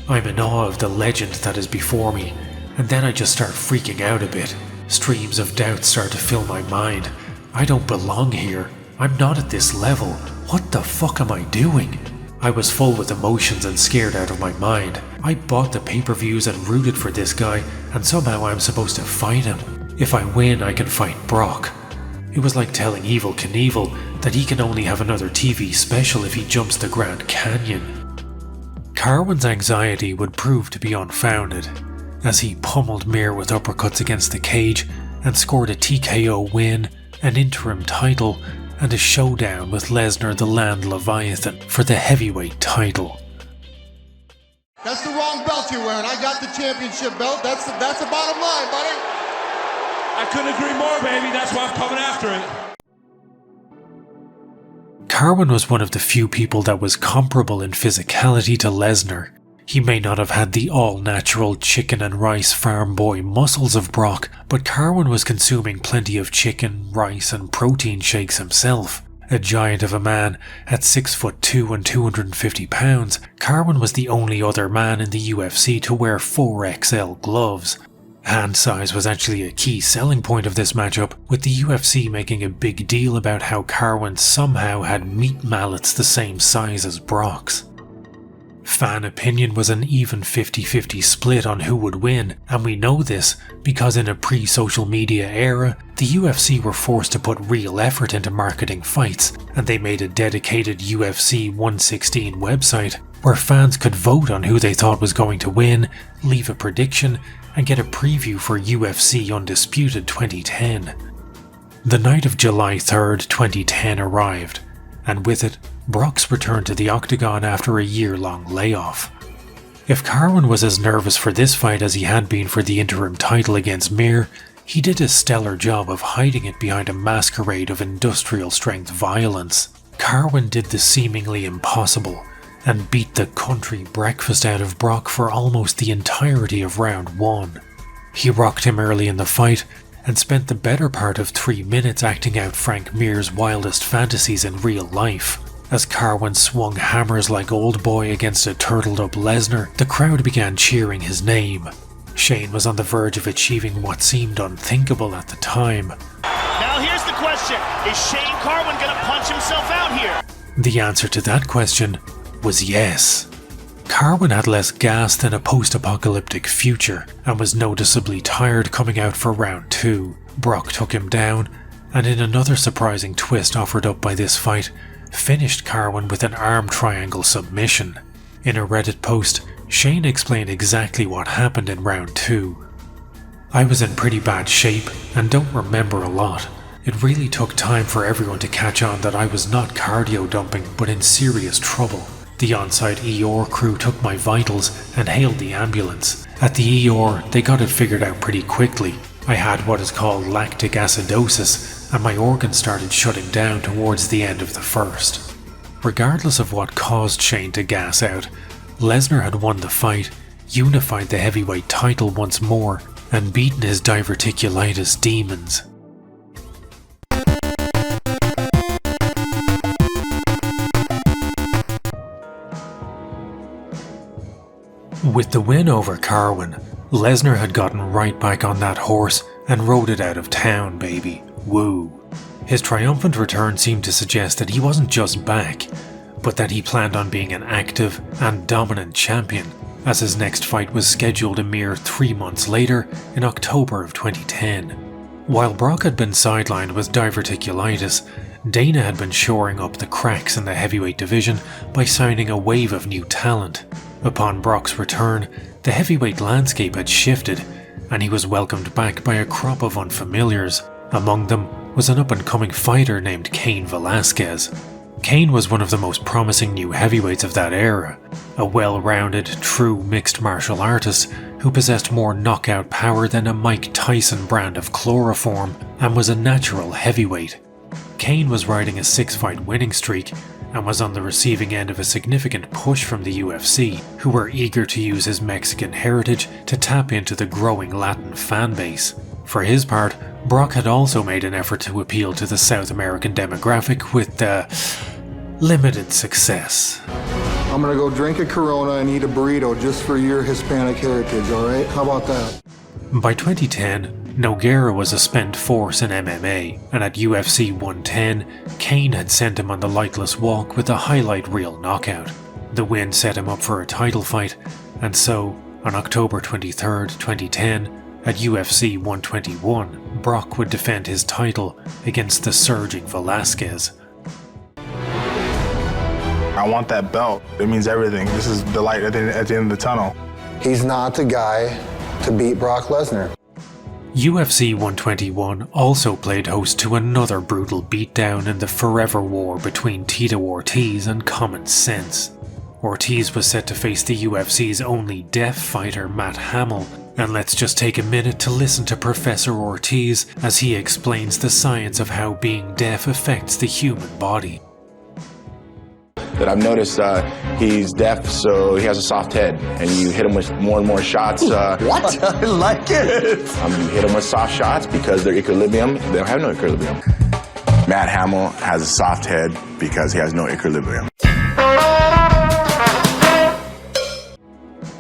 I'm in awe of the legend that is before me, and then I just start freaking out a bit. Streams of doubt start to fill my mind. I don't belong here. I'm not at this level. What the fuck am I doing? I was full with emotions and scared out of my mind. I bought the pay-per-views and rooted for this guy, and somehow I'm supposed to fight him. If I win, I can fight Brock. It was like telling Evel Knievel that he can only have another TV special if he jumps the Grand Canyon. Carwin's anxiety would prove to be unfounded, as he pummeled Mir with uppercuts against the cage and scored a TKO win, an interim title, and a showdown with Lesnar the Land Leviathan for the heavyweight title. That's the wrong belt you're wearing. I got the championship belt. That's the bottom line, buddy. I couldn't agree more, baby. That's why I'm coming after it. Carwin was one of the few people that was comparable in physicality to Lesnar. He may not have had the all-natural chicken and rice farm boy muscles of Brock, but Carwin was consuming plenty of chicken, rice and protein shakes himself. A giant of a man, at 6'2" and 250 pounds, Carwin was the only other man in the UFC to wear 4XL gloves. Hand size was actually a key selling point of this matchup, with the UFC making a big deal about how Carwin somehow had meat mallets the same size as Brock's. Fan opinion was an even 50-50 split on who would win, and we know this because in a pre-social media era, the UFC were forced to put real effort into marketing fights, and they made a dedicated UFC 116 website where fans could vote on who they thought was going to win, leave a prediction, and get a preview for UFC Undisputed 2010. The night of July 3rd, 2010 arrived, and with it, Brock's return to the octagon after a year-long layoff. If Carwin was as nervous for this fight as he had been for the interim title against Mir, he did a stellar job of hiding it behind a masquerade of industrial-strength violence. Carwin did the seemingly impossible, and beat the country breakfast out of Brock for almost the entirety of round 1. He rocked him early in the fight, and spent the better part of 3 minutes acting out Frank Mir's wildest fantasies in real life. As Carwin swung hammers like old boy against a turtled-up Lesnar, the crowd began cheering his name. Shane was on the verge of achieving what seemed unthinkable at the time. Now here's the question, is Shane Carwin gonna punch himself out here? The answer to that question was yes. Carwin had less gas than a post-apocalyptic future, and was noticeably tired coming out for round 2. Brock took him down, and in another surprising twist offered up by this fight, finished Carwin with an arm triangle submission. In a Reddit post, Shane explained exactly what happened in round 2. I was in pretty bad shape, and don't remember a lot. It really took time for everyone to catch on that I was not cardio dumping, but in serious trouble. The on-site ER crew took my vitals and hailed the ambulance. At the ER, they got it figured out pretty quickly. I had what is called lactic acidosis, and my organs started shutting down towards the end of the first. Regardless of what caused Shane to gas out, Lesnar had won the fight, unified the heavyweight title once more, and beaten his diverticulitis demons. With the win over Carwin, Lesnar had gotten right back on that horse and rode it out of town, baby. Woo. His triumphant return seemed to suggest that he wasn't just back, but that he planned on being an active and dominant champion, as his next fight was scheduled a mere 3 months later in October of 2010. While Brock had been sidelined with diverticulitis, Dana had been shoring up the cracks in the heavyweight division by signing a wave of new talent. Upon Brock's return, the heavyweight landscape had shifted, and he was welcomed back by a crop of unfamiliars. Among them was an up-and-coming fighter named Cain Velasquez. Cain was one of the most promising new heavyweights of that era, a well-rounded, true mixed martial artist who possessed more knockout power than a Mike Tyson brand of chloroform, and was a natural heavyweight. Cain was riding a 6-fight winning streak, and was on the receiving end of a significant push from the UFC, who were eager to use his Mexican heritage to tap into the growing Latin fan base. For his part, Brock had also made an effort to appeal to the South American demographic with the limited success. I'm gonna go drink a Corona and eat a burrito just for your Hispanic heritage, alright? How about that? By 2010, Nogueira was a spent force in MMA, and at UFC 110, Kane had sent him on the lightless walk with a highlight reel knockout. The win set him up for a title fight, and so, on October 23, 2010, at UFC 121, Brock would defend his title against the surging Velasquez. I want that belt. It means everything. This is the light at the end of the tunnel. He's not the guy to beat Brock Lesnar. UFC 121 also played host to another brutal beatdown in the forever war between Tito Ortiz and Common Sense. Ortiz was set to face the UFC's only deaf fighter Matt Hamill, and let's just take a minute to listen to Professor Ortiz as he explains the science of how being deaf affects the human body. That I've noticed he's deaf, so he has a soft head, and you hit him with more and more shots. What? I like it. You hit him with soft shots because their equilibrium, they don't have no equilibrium. Matt Hamill has a soft head because he has no equilibrium.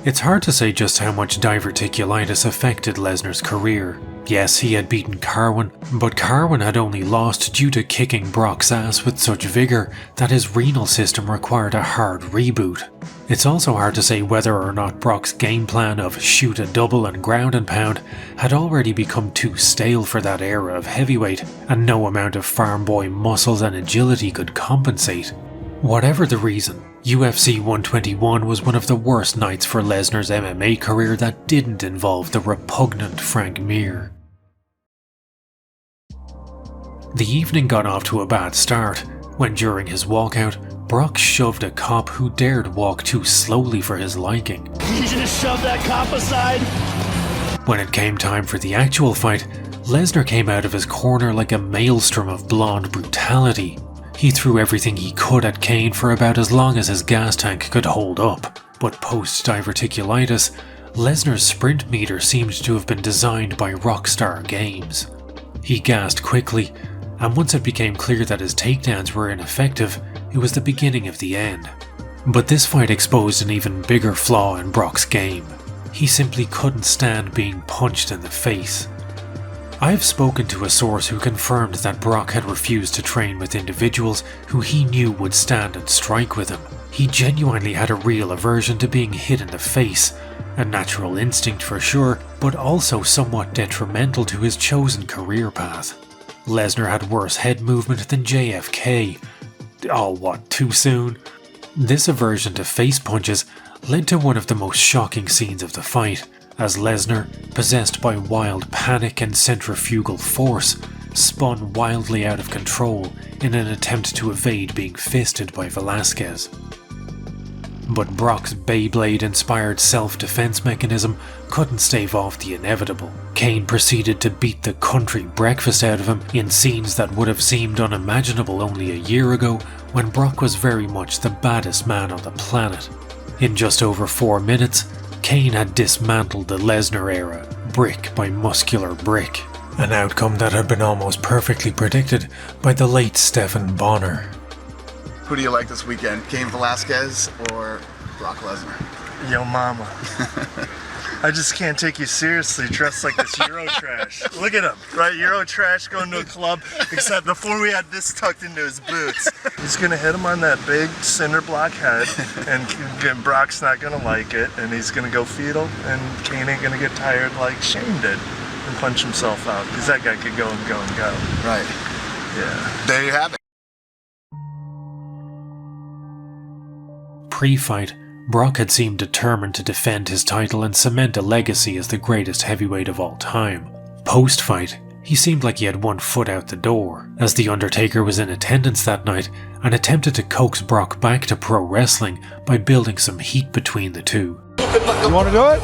It's hard to say just how much diverticulitis affected Lesnar's career. Yes, he had beaten Carwin, but Carwin had only lost due to kicking Brock's ass with such vigour that his renal system required a hard reboot. It's also hard to say whether or not Brock's game plan of shoot a double and ground and pound had already become too stale for that era of heavyweight, and no amount of farm boy muscles and agility could compensate. Whatever the reason, UFC 121 was one of the worst nights for Lesnar's MMA career that didn't involve the repugnant Frank Mir. The evening got off to a bad start when, during his walkout, Brock shoved a cop who dared walk too slowly for his liking. You should have shoved that cop aside. When it came time for the actual fight, Lesnar came out of his corner like a maelstrom of blonde brutality. He threw everything he could at Kane for about as long as his gas tank could hold up, but post-diverticulitis, Lesnar's sprint meter seemed to have been designed by Rockstar Games. He gassed quickly, and once it became clear that his takedowns were ineffective, it was the beginning of the end. But this fight exposed an even bigger flaw in Brock's game. He simply couldn't stand being punched in the face. I've spoken to a source who confirmed that Brock had refused to train with individuals who he knew would stand and strike with him. He genuinely had a real aversion to being hit in the face, a natural instinct for sure, but also somewhat detrimental to his chosen career path. Lesnar had worse head movement than JFK. Oh, what, too soon? This aversion to face punches led to one of the most shocking scenes of the fight, as Lesnar, possessed by wild panic and centrifugal force, spun wildly out of control in an attempt to evade being fisted by Velasquez. But Brock's Beyblade-inspired self-defense mechanism couldn't stave off the inevitable. Kane proceeded to beat the country breakfast out of him in scenes that would have seemed unimaginable only a year ago, when Brock was very much the baddest man on the planet. In just over 4 minutes, Kane had dismantled the Lesnar era, brick by muscular brick, an outcome that had been almost perfectly predicted by the late Stephen Bonner. Who do you like this weekend, Cain Velasquez or Brock Lesnar? Yo mama. I just can't take you seriously dressed like this Euro trash. Look at him, right? Euro trash going to a club, except before we had this tucked into his boots. He's gonna hit him on that big cinder block head, and Brock's not gonna like it, and he's gonna go fetal, and Kane ain't gonna get tired like Shane did and punch himself out, because that guy could go and go and go. Right. Yeah. There you have it. Pre-fight, Brock had seemed determined to defend his title and cement a legacy as the greatest heavyweight of all time. Post-fight, he seemed like he had one foot out the door, as The Undertaker was in attendance that night and attempted to coax Brock back to pro wrestling by building some heat between the two. You want to do it?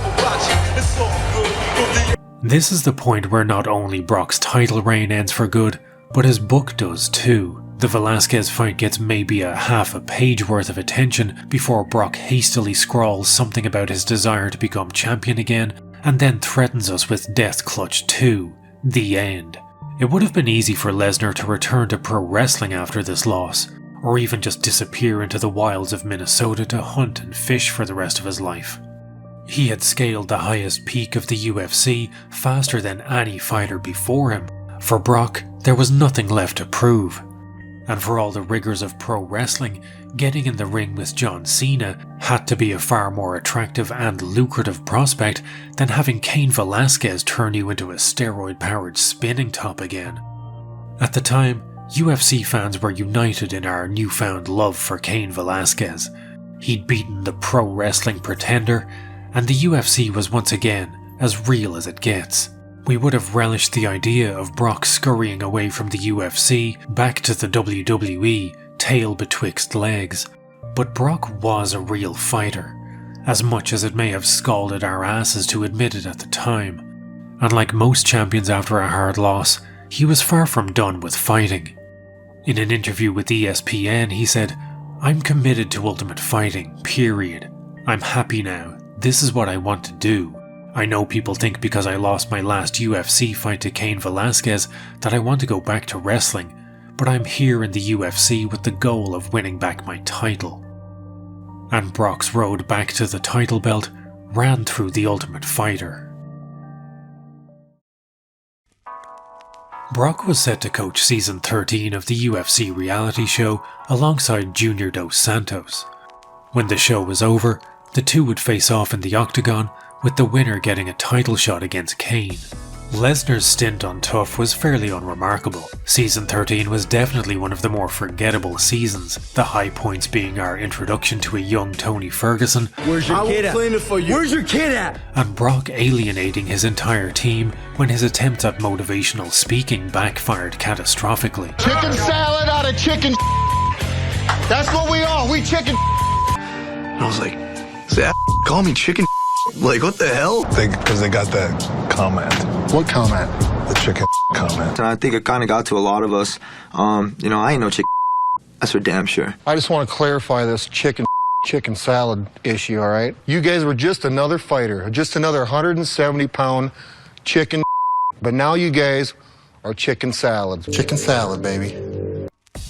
This is the point where not only Brock's title reign ends for good, but his book does too. The Velasquez fight gets maybe a half a page worth of attention before Brock hastily scrawls something about his desire to become champion again, and then threatens us with Death Clutch 2, the end. It would have been easy for Lesnar to return to pro wrestling after this loss, or even just disappear into the wilds of Minnesota to hunt and fish for the rest of his life. He had scaled the highest peak of the UFC faster than any fighter before him. For Brock, there was nothing left to prove. And for all the rigors of pro wrestling, getting in the ring with John Cena had to be a far more attractive and lucrative prospect than having Cain Velasquez turn you into a steroid-powered spinning top again. At the time, UFC fans were united in our newfound love for Cain Velasquez. He'd beaten the pro wrestling pretender, and the UFC was once again as real as it gets. We would have relished the idea of Brock scurrying away from the UFC back to the WWE, tail betwixt legs. But Brock was a real fighter, as much as it may have scalded our asses to admit it at the time. And like most champions after a hard loss, he was far from done with fighting. In an interview with ESPN, he said, "I'm committed to Ultimate Fighting, period. I'm happy now. This is what I want to do. I know people think because I lost my last UFC fight to Cain Velasquez that I want to go back to wrestling, but I'm here in the UFC with the goal of winning back my title." And Brock's road back to the title belt ran through the Ultimate Fighter. Brock was set to coach season 13 of the UFC reality show alongside Junior Dos Santos. When the show was over, the two would face off in the octagon, with the winner getting a title shot against Cain. Lesnar's stint on Tough was fairly unremarkable. Season 13 was definitely one of the more forgettable seasons, the high points being our introduction to a young Tony Ferguson. Where's your kid at? Where's your kid at? And Brock alienating his entire team when his attempts at motivational speaking backfired catastrophically. Chicken salad out of chicken. That's what we are. We chicken. I was like, "Zach, call me chicken." Like, what the hell? Because they got that comment. What comment? The chicken comment. And I think it kind of got to a lot of us. I ain't no chicken. That's for damn sure. I just want to clarify this chicken salad issue, all right? You guys were just another fighter, just another 170-pound chicken, but now you guys are chicken salads. Chicken salad, baby.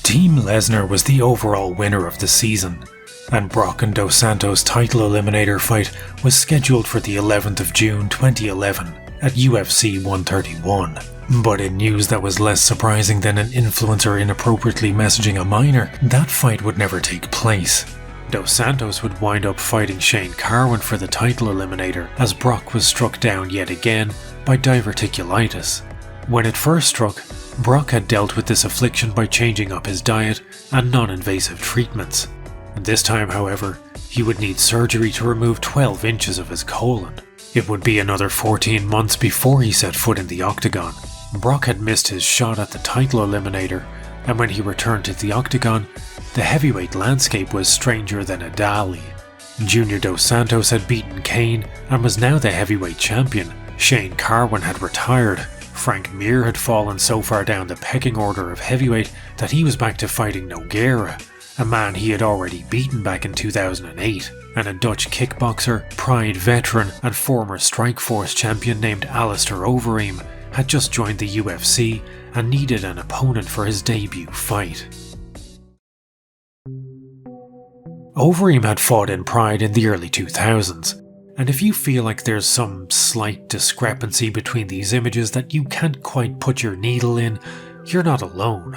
Team Lesnar was the overall winner of the season, and Brock and Dos Santos' title eliminator fight was scheduled for the 11th of June 2011 at UFC 131. But in news that was less surprising than an influencer inappropriately messaging a minor, that fight would never take place. Dos Santos would wind up fighting Shane Carwin for the title eliminator, as Brock was struck down yet again by diverticulitis. When it first struck, Brock had dealt with this affliction by changing up his diet and non-invasive treatments. This time, however, he would need surgery to remove 12 inches of his colon. It would be another 14 months before he set foot in the octagon. Brock had missed his shot at the title eliminator, and when he returned to the octagon, the heavyweight landscape was stranger than a dali. Junior Dos Santos had beaten Cain and was now the heavyweight champion. Shane Carwin had retired. Frank Mir had fallen so far down the pecking order of heavyweight that he was back to fighting Nogueira, a man he had already beaten back in 2008, and a Dutch kickboxer, Pride veteran and former Strikeforce champion named Alistair Overeem had just joined the UFC and needed an opponent for his debut fight. Overeem had fought in Pride in the early 2000s, and if you feel like there's some slight discrepancy between these images that you can't quite put your needle in, you're not alone.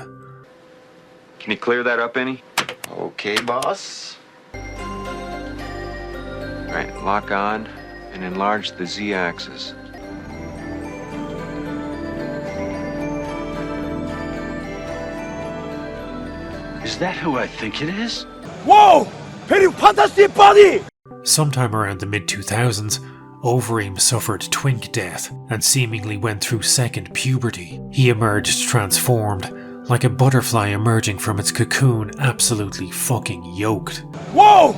Can you clear that up any? Okay, boss. Right, lock on and enlarge the Z-axis. Is that who I think it is? Whoa! Very fantastic body! Sometime around the mid-2000s, Overeem suffered twink death and seemingly went through second puberty. He emerged transformed, like a butterfly emerging from its cocoon, absolutely fucking yoked. Whoa!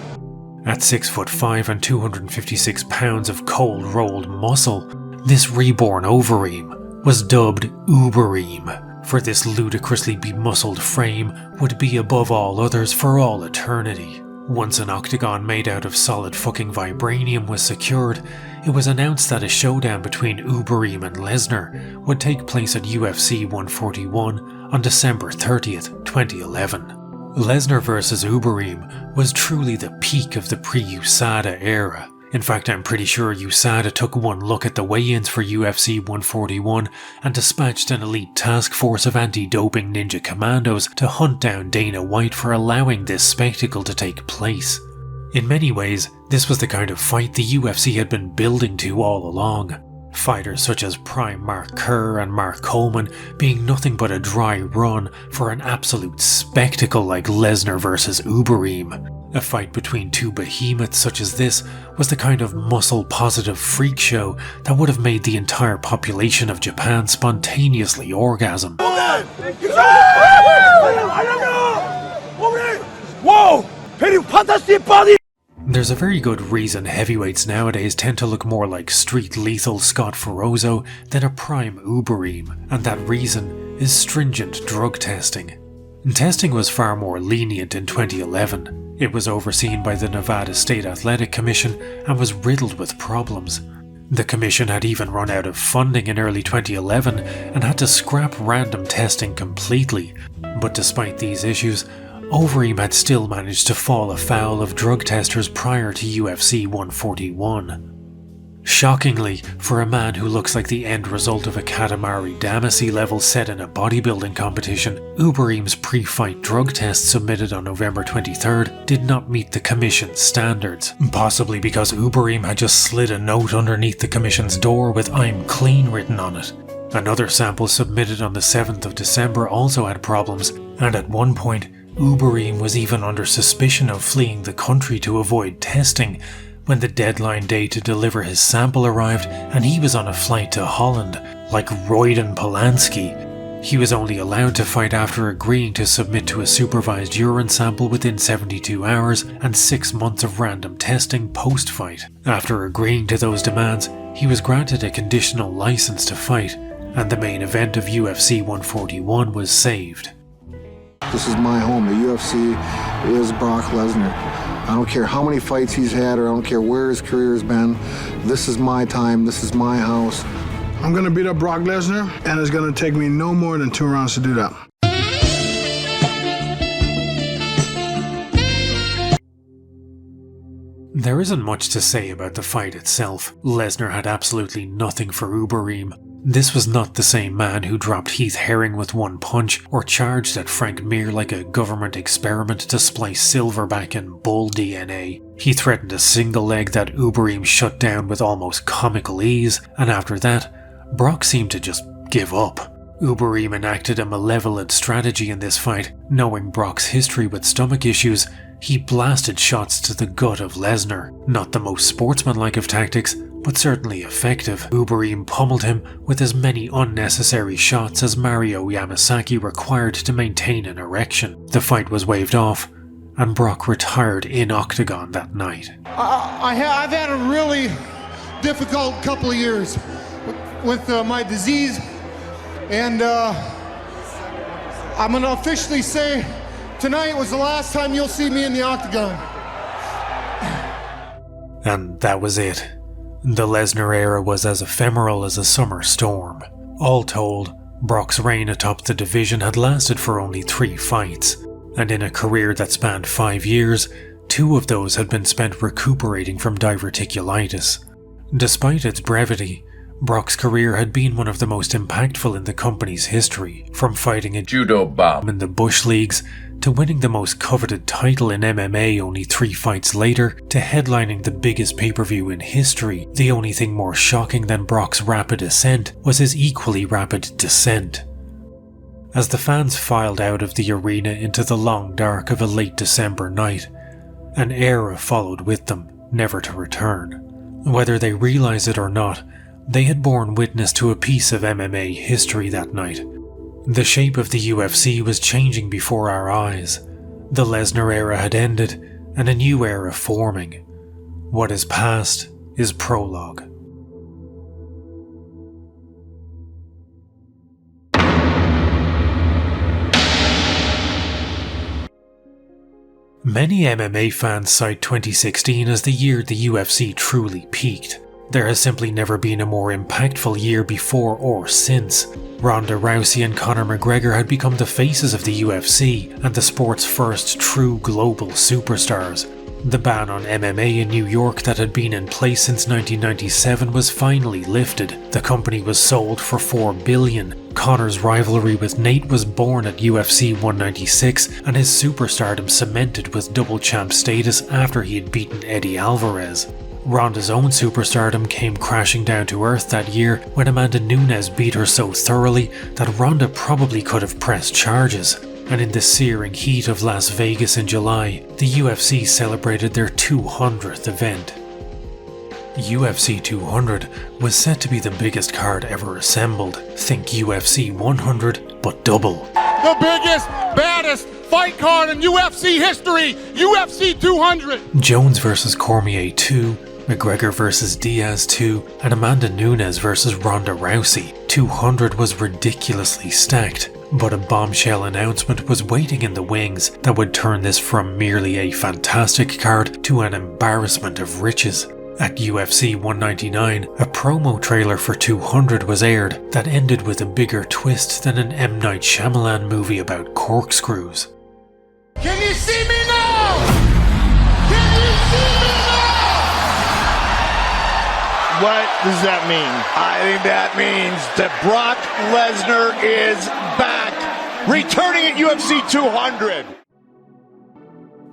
At 6'5" and 256 pounds of cold rolled muscle, this reborn Overeem was dubbed Ubereem, for this ludicrously bemuscled frame would be above all others for all eternity. Once an octagon made out of solid fucking vibranium was secured, it was announced that a showdown between Ubereem and Lesnar would take place at UFC 141 on December 30th, 2011. Lesnar vs Uberim was truly the peak of the pre-USADA era. In fact, I'm pretty sure USADA took one look at the weigh-ins for UFC 141 and dispatched an elite task force of anti-doping ninja commandos to hunt down Dana White for allowing this spectacle to take place. In many ways, this was the kind of fight the UFC had been building to all along. Fighters such as Prime Mark Kerr and Mark Coleman being nothing but a dry run for an absolute spectacle like Lesnar vs Uberim. A fight between two behemoths such as this was the kind of muscle-positive freak show that would have made the entire population of Japan spontaneously orgasm. Whoa! Very fantastic body! There's a very good reason heavyweights nowadays tend to look more like street lethal Scott Ferozzo than a prime Uberim, and that reason is stringent drug testing. Testing was far more lenient in 2011. It was overseen by the Nevada State Athletic Commission and was riddled with problems. The commission had even run out of funding in early 2011 and had to scrap random testing completely, but despite these issues, Overeem had still managed to fall afoul of drug testers prior to UFC 141. Shockingly, for a man who looks like the end result of a Katamari Damacy level set in a bodybuilding competition, Uberim's pre-fight drug test submitted on November 23rd did not meet the commission's standards, possibly because Uberim had just slid a note underneath the commission's door with "I'm clean" written on it. Another sample submitted on the 7th of December also had problems, and at one point, Uberim was even under suspicion of fleeing the country to avoid testing when the deadline day to deliver his sample arrived and he was on a flight to Holland, like Royden Polanski. He was only allowed to fight after agreeing to submit to a supervised urine sample within 72 hours and 6 months of random testing post-fight. After agreeing to those demands, he was granted a conditional license to fight, and the main event of UFC 141 was saved. This is my home. The UFC is Brock Lesnar. I don't care how many fights he's had, or I don't care where his career has been. This is my time. This is my house. I'm going to beat up Brock Lesnar, and it's going to take me no more than 2 rounds to do that. There isn't much to say about the fight itself. Lesnar had absolutely nothing for Uberim. This was not the same man who dropped Heath Herring with one punch or charged at Frank Mir like a government experiment to splice silverback and bull DNA. He threatened a single leg that Uberim shut down with almost comical ease, and after that, Brock seemed to just give up. Uberim enacted a malevolent strategy in this fight. Knowing Brock's history with stomach issues, he blasted shots to the gut of Lesnar. Not the most sportsmanlike of tactics, but certainly effective. Uberim pummeled him with as many unnecessary shots as Mario Yamasaki required to maintain an erection. The fight was waved off, and Brock retired in Octagon that night. I've had a really difficult couple of years with my disease, and I'm going to officially say tonight was the last time you'll see me in the Octagon. And that was it. The Lesnar era was as ephemeral as a summer storm. All told, Brock's reign atop the division had lasted for only 3 fights, and in a career that spanned 5 years, 2 of those had been spent recuperating from diverticulitis. Despite its brevity, Brock's career had been one of the most impactful in the company's history, from fighting a judo bomb in the Bush Leagues to winning the most coveted title in MMA only 3 fights later, to headlining the biggest pay-per-view in history. The only thing more shocking than Brock's rapid ascent was his equally rapid descent. As the fans filed out of the arena into the long dark of a late December night, an era followed with them, never to return. Whether they realised it or not, they had borne witness to a piece of MMA history that night. The shape of the UFC was changing before our eyes. The Lesnar era had ended, and a new era forming. What is past is prologue. Many MMA fans cite 2016 as the year the UFC truly peaked. There has simply never been a more impactful year before or since. Ronda Rousey and Conor McGregor had become the faces of the UFC and the sport's first true global superstars. The ban on MMA in New York that had been in place since 1997 was finally lifted. The company was sold for $4 billion. Conor's rivalry with Nate was born at UFC 196, and his superstardom cemented with double champ status after he had beaten Eddie Alvarez. Ronda's own superstardom came crashing down to earth that year when Amanda Nunes beat her so thoroughly that Ronda probably could have pressed charges. And in the searing heat of Las Vegas in July, the UFC celebrated their 200th event. UFC 200 was set to be the biggest card ever assembled. Think UFC 100, but double. The biggest, baddest fight card in UFC history, UFC 200. Jones vs Cormier 2, McGregor vs Diaz 2, and Amanda Nunes vs Ronda Rousey. 200 was ridiculously stacked, but a bombshell announcement was waiting in the wings that would turn this from merely a fantastic card to an embarrassment of riches. At UFC 199, a promo trailer for 200 was aired that ended with a bigger twist than an M. Night Shyamalan movie about corkscrews. Can you see me now? Can you see me now? What does that mean? I think that means that Brock Lesnar is back, returning at UFC 200.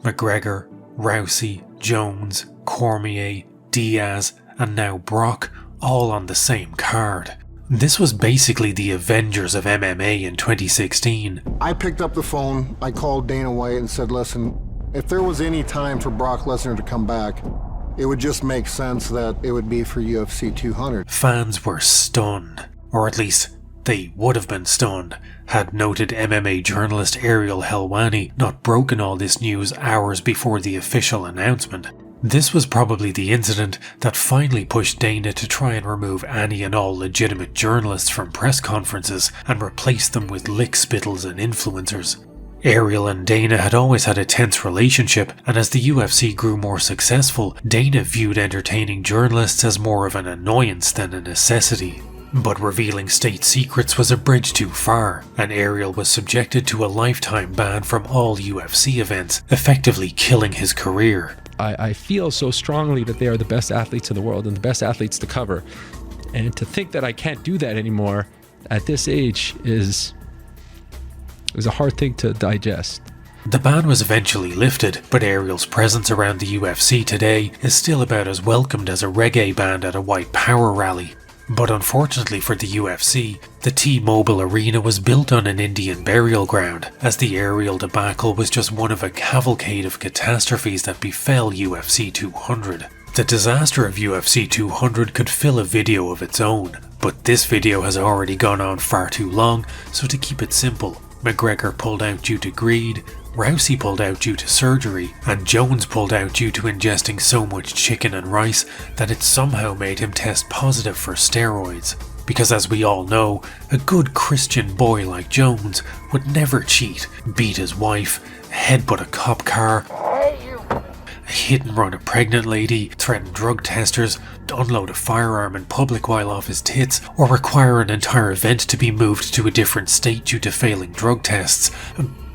McGregor, Rousey, Jones, Cormier, Diaz, and now Brock, all on the same card. This was basically the Avengers of MMA in 2016. I picked up the phone, I called Dana White and said, listen, if there was any time for Brock Lesnar to come back, it would just make sense that it would be for UFC 200. Fans were stunned, or at least they would have been stunned, had noted MMA journalist Ariel Helwani not broken all this news hours before the official announcement. This was probably the incident that finally pushed Dana to try and remove any and all legitimate journalists from press conferences and replace them with lick-spittles and influencers. Ariel and Dana had always had a tense relationship, and as the UFC grew more successful, Dana viewed entertaining journalists as more of an annoyance than a necessity. But revealing state secrets was a bridge too far, and Ariel was subjected to a lifetime ban from all UFC events, effectively killing his career. I feel so strongly that they are the best athletes in the world and the best athletes to cover. And to think that I can't do that anymore at this age is a hard thing to digest. The ban was eventually lifted, but Ariel's presence around the UFC today is still about as welcomed as a reggae band at a white power rally. But unfortunately for the UFC, the T-Mobile Arena was built on an Indian burial ground, as the Ariel debacle was just one of a cavalcade of catastrophes that befell UFC 200. The disaster of UFC 200 could fill a video of its own, but this video has already gone on far too long, so to keep it simple, McGregor pulled out due to greed, Rousey pulled out due to surgery, and Jones pulled out due to ingesting so much chicken and rice that it somehow made him test positive for steroids. Because as we all know, a good Christian boy like Jones would never cheat, beat his wife, headbutt a cop car, hit and run a pregnant lady, threaten drug testers, unload a firearm in public while off his tits, or require an entire event to be moved to a different state due to failing drug tests.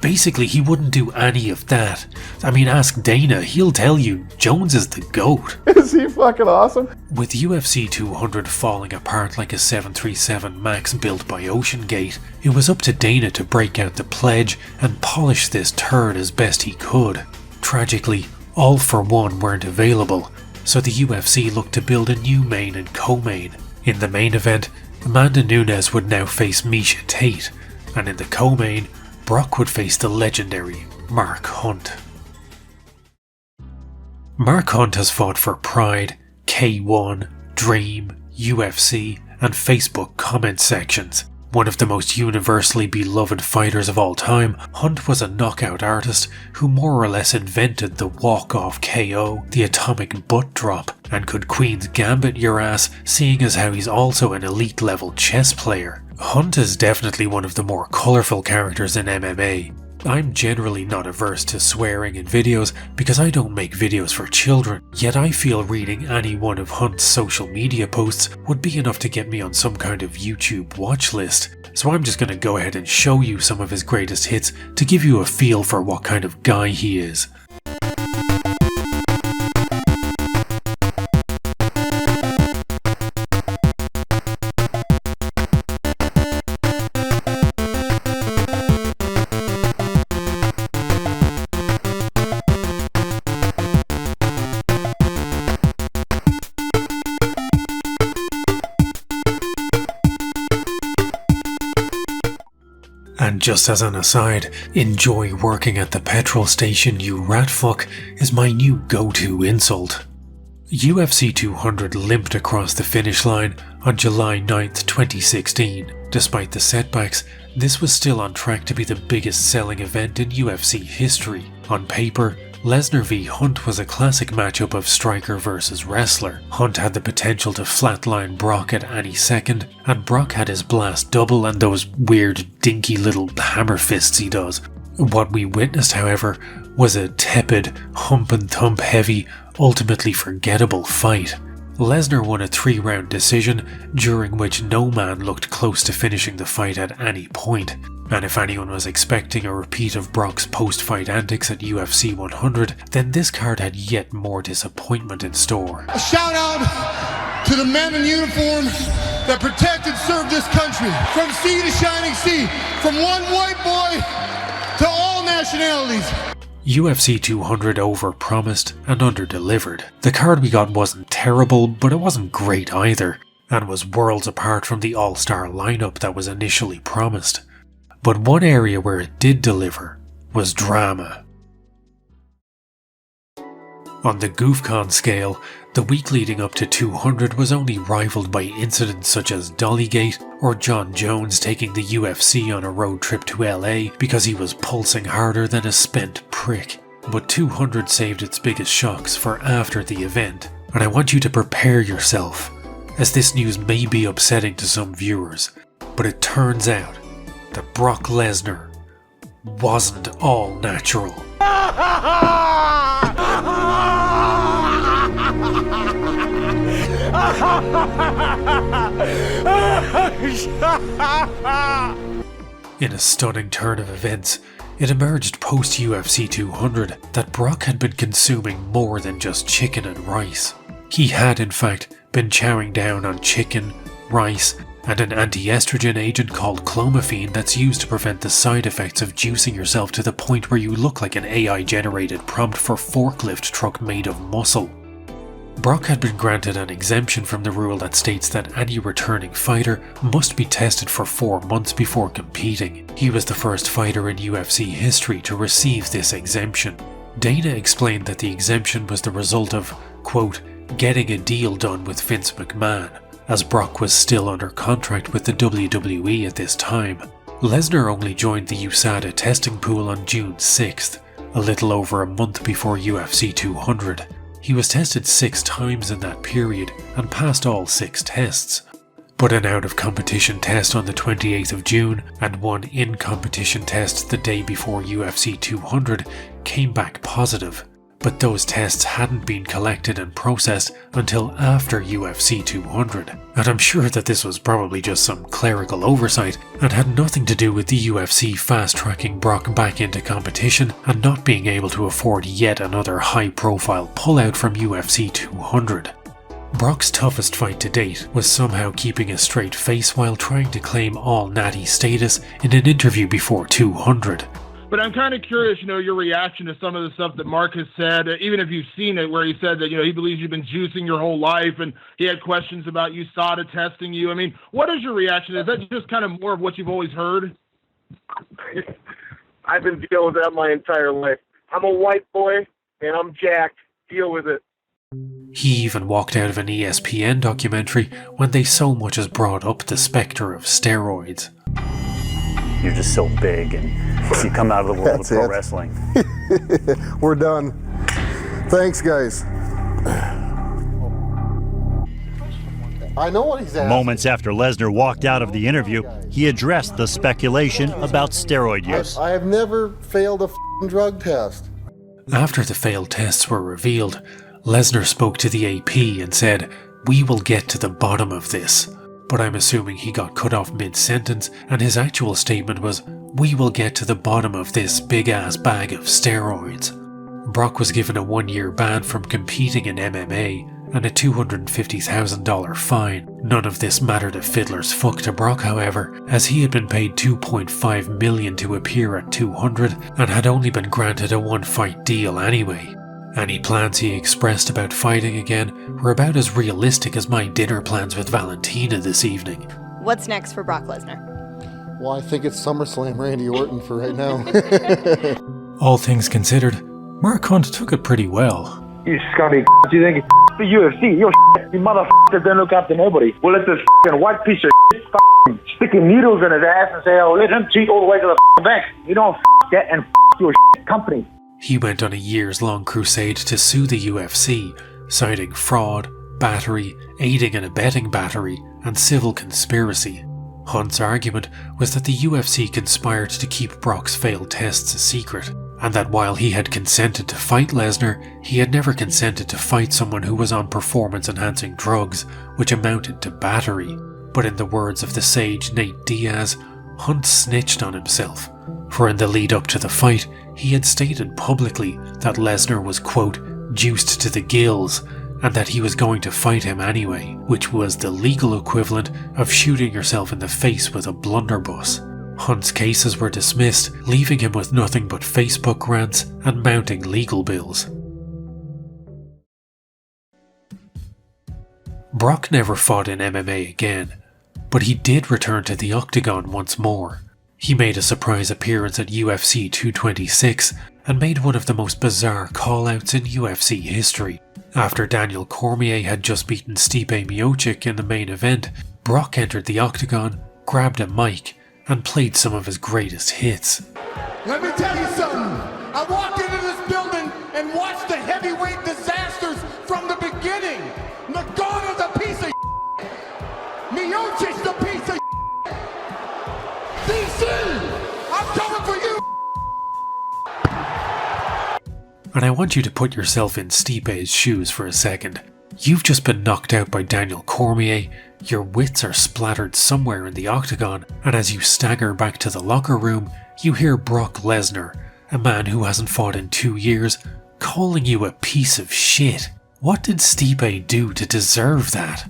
Basically, he wouldn't do any of that. I mean, ask Dana, he'll tell you Jones is the GOAT. Is he fucking awesome? With UFC 200 falling apart like a 737 MAX built by OceanGate, it was up to Dana to break out the pledge and polish this turd as best he could. Tragically, All for One weren't available, so the UFC looked to build a new main and co-main. In the main event, Amanda Nunes would now face Miesha Tate, and in the co-main, Brock would face the legendary Mark Hunt. Mark Hunt has fought for Pride, K1, Dream, UFC, and Facebook comment sections. One of the most universally beloved fighters of all time, Hunt was a knockout artist who more or less invented the walk-off KO, the atomic butt drop, and could Queen's Gambit your ass, seeing as how he's also an elite-level chess player. Hunt is definitely one of the more colourful characters in MMA. I'm generally not averse to swearing in videos because I don't make videos for children, yet I feel reading any one of Hunt's social media posts would be enough to get me on some kind of YouTube watch list, so I'm just going to go ahead and show you some of his greatest hits to give you a feel for what kind of guy he is. And just as an aside, enjoy working at the petrol station, you ratfuck, is my new go-to insult. UFC 200 limped across the finish line on July 9th, 2016. Despite the setbacks, this was still on track to be the biggest selling event in UFC history. On paper, Lesnar v Hunt was a classic matchup of striker versus wrestler. Hunt had the potential to flatline Brock at any second, and Brock had his blast double and those weird dinky little hammer fists he does. What we witnessed, however, was a tepid, hump and thump heavy, ultimately forgettable fight. Lesnar won a 3-round decision, during which no man looked close to finishing the fight at any point. And if anyone was expecting a repeat of Brock's post-fight antics at UFC 100, then this card had yet more disappointment in store. A shout out to the men in uniform that protect and serve this country. From sea to shining sea, from one white boy to all nationalities. UFC 200 overpromised and underdelivered. The card we got wasn't terrible, but it wasn't great either, and was worlds apart from the all-star lineup that was initially promised. But one area where it did deliver was drama. On the GoofCon scale, the week leading up to 200 was only rivaled by incidents such as Dollygate or John Jones taking the UFC on a road trip to LA because he was pulsing harder than a spent prick. But 200 saved its biggest shocks for after the event, and I want you to prepare yourself, as this news may be upsetting to some viewers, but it turns out that Brock Lesnar wasn't all natural. In a stunning turn of events, it emerged post-UFC 200 that Brock had been consuming more than just chicken and rice. He had, in fact, been chowing down on chicken, rice, and an anti-estrogen agent called clomiphene that's used to prevent the side effects of juicing yourself to the point where you look like an AI-generated prompt for forklift truck made of muscle. Brock had been granted an exemption from the rule that states that any returning fighter must be tested for 4 months before competing. He was the first fighter in UFC history to receive this exemption. Dana explained that the exemption was the result of, quote, getting a deal done with Vince McMahon, as Brock was still under contract with the WWE at this time. Lesnar only joined the USADA testing pool on June 6th, a little over a month before UFC 200. He was tested 6 times in that period and passed all 6 tests. But an out-of-competition test on the 28th of June and one in-competition test the day before UFC 200 came back positive. But those tests hadn't been collected and processed until after UFC 200, and I'm sure that this was probably just some clerical oversight and had nothing to do with the UFC fast-tracking Brock back into competition and not being able to afford yet another high-profile pullout from UFC 200. Brock's toughest fight to date was somehow keeping a straight face while trying to claim all natty status in an interview before 200. But I'm kind of curious, your reaction to some of the stuff that Mark has said, even if you've seen it, where he said that, he believes you've been juicing your whole life and he had questions about USADA testing you. I mean, what is your reaction? Is that just kind of more of what you've always heard? I've been dealing with that my entire life. I'm a white boy and I'm jacked. Deal with it. He even walked out of an ESPN documentary when they so much as brought up the spectre of steroids. You're just so big, and you come out of the world of pro wrestling. We're done. Thanks, guys. I know what he's asking. Moments after Lesnar walked out of the interview, he addressed the speculation about steroid use. I have never failed a drug test. After the failed tests were revealed, Lesnar spoke to the AP and said, "We will get to the bottom of this." But I'm assuming he got cut off mid-sentence, and his actual statement was, "We will get to the bottom of this big-ass bag of steroids." Brock was given a 1-year ban from competing in MMA and a $250,000 fine. None of this mattered a fiddler's fuck to Brock, however, as he had been paid $2.5 million to appear at 200 and had only been granted a 1-fight deal anyway. Any plans he expressed about fighting again were about as realistic as my dinner plans with Valentina this evening. What's next for Brock Lesnar? Well, I think it's SummerSlam Randy Orton for right now. All things considered, Mark Hunt took it pretty well. You scummy you think it's the UFC? You're you motherfucker don't look up to nobody. Well, let this white piece of sticking needles in his ass and say, oh, let him cheat all the way to the bank. You don't that and your company. He went on a years-long crusade to sue the UFC, citing fraud, battery, aiding and abetting battery, and civil conspiracy. Hunt's argument was that the UFC conspired to keep Brock's failed tests a secret, and that while he had consented to fight Lesnar, he had never consented to fight someone who was on performance-enhancing drugs, which amounted to battery. But in the words of the sage Nate Diaz, Hunt snitched on himself, for in the lead up to the fight, he had stated publicly that Lesnar was, quote, juiced to the gills, and that he was going to fight him anyway, which was the legal equivalent of shooting yourself in the face with a blunderbuss. Hunt's cases were dismissed, leaving him with nothing but Facebook rants and mounting legal bills. Brock never fought in MMA again, but he did return to the octagon once more. He made a surprise appearance at UFC 226 and made one of the most bizarre call-outs in UFC history. After Daniel Cormier had just beaten Stipe Miocic in the main event, Brock entered the octagon, grabbed a mic, and played some of his greatest hits. Let me tell you something. I walked into this building and watched the heavyweight disasters from the beginning. Nagano's a piece of Miocic's a piece of DC, I'm coming for you. And I want you to put yourself in Stipe's shoes for a second. You've just been knocked out by Daniel Cormier, your wits are splattered somewhere in the octagon, and as you stagger back to the locker room, you hear Brock Lesnar, a man who hasn't fought in 2 years, calling you a piece of shit. What did Stipe do to deserve that?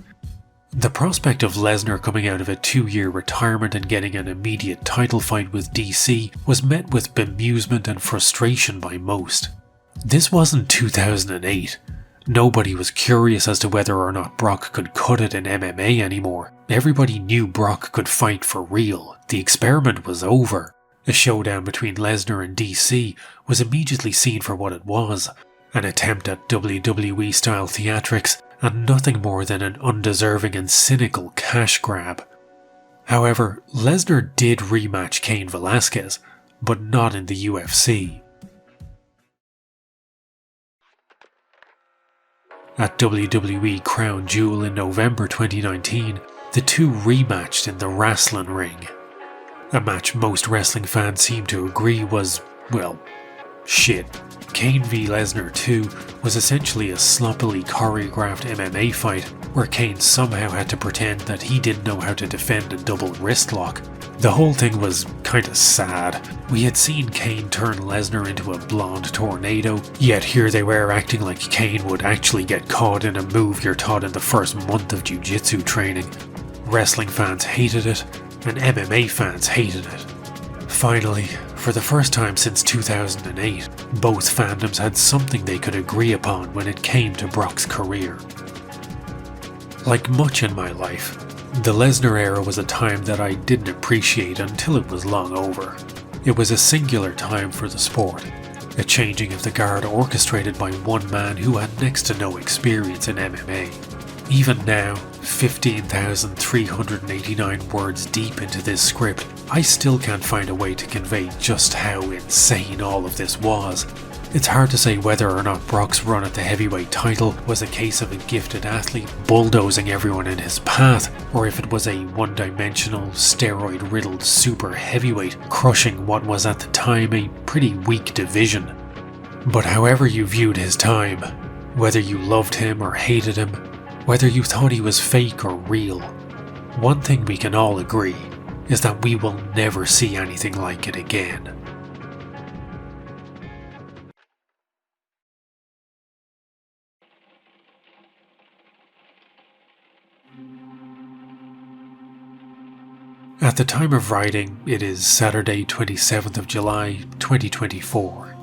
The prospect of Lesnar coming out of a 2-year retirement and getting an immediate title fight with DC was met with bemusement and frustration by most. This wasn't 2008. Nobody was curious as to whether or not Brock could cut it in MMA anymore. Everybody knew Brock could fight for real. The experiment was over. A showdown between Lesnar and DC was immediately seen for what it was, an attempt at WWE-style theatrics and nothing more than an undeserving and cynical cash grab. However, Lesnar did rematch Cain Velasquez, but not in the UFC. At WWE Crown Jewel in November 2019, the two rematched in the wrestling ring. A match most wrestling fans seem to agree was, well, shit. Cain v Lesnar 2 was essentially a sloppily choreographed MMA fight where Cain somehow had to pretend that he didn't know how to defend a double wrist lock. The whole thing was kinda sad. We had seen Cain turn Lesnar into a blonde tornado, yet here they were acting like Cain would actually get caught in a move you're taught in the first month of jiu-jitsu training. Wrestling fans hated it, and MMA fans hated it. Finally, for the first time since 2008, both fandoms had something they could agree upon when it came to Brock's career. Like much in my life, the Lesnar era was a time that I didn't appreciate until it was long over. It was a singular time for the sport, a changing of the guard orchestrated by one man who had next to no experience in MMA. Even now, 15,389 words deep into this script, I still can't find a way to convey just how insane all of this was. It's hard to say whether or not Brock's run at the heavyweight title was a case of a gifted athlete bulldozing everyone in his path, or if it was a one-dimensional, steroid-riddled super heavyweight crushing what was at the time a pretty weak division. But however you viewed his time, whether you loved him or hated him, whether you thought he was fake or real, one thing we can all agree is that we will never see anything like it again. At the time of writing, it is Saturday 27th of July 2024.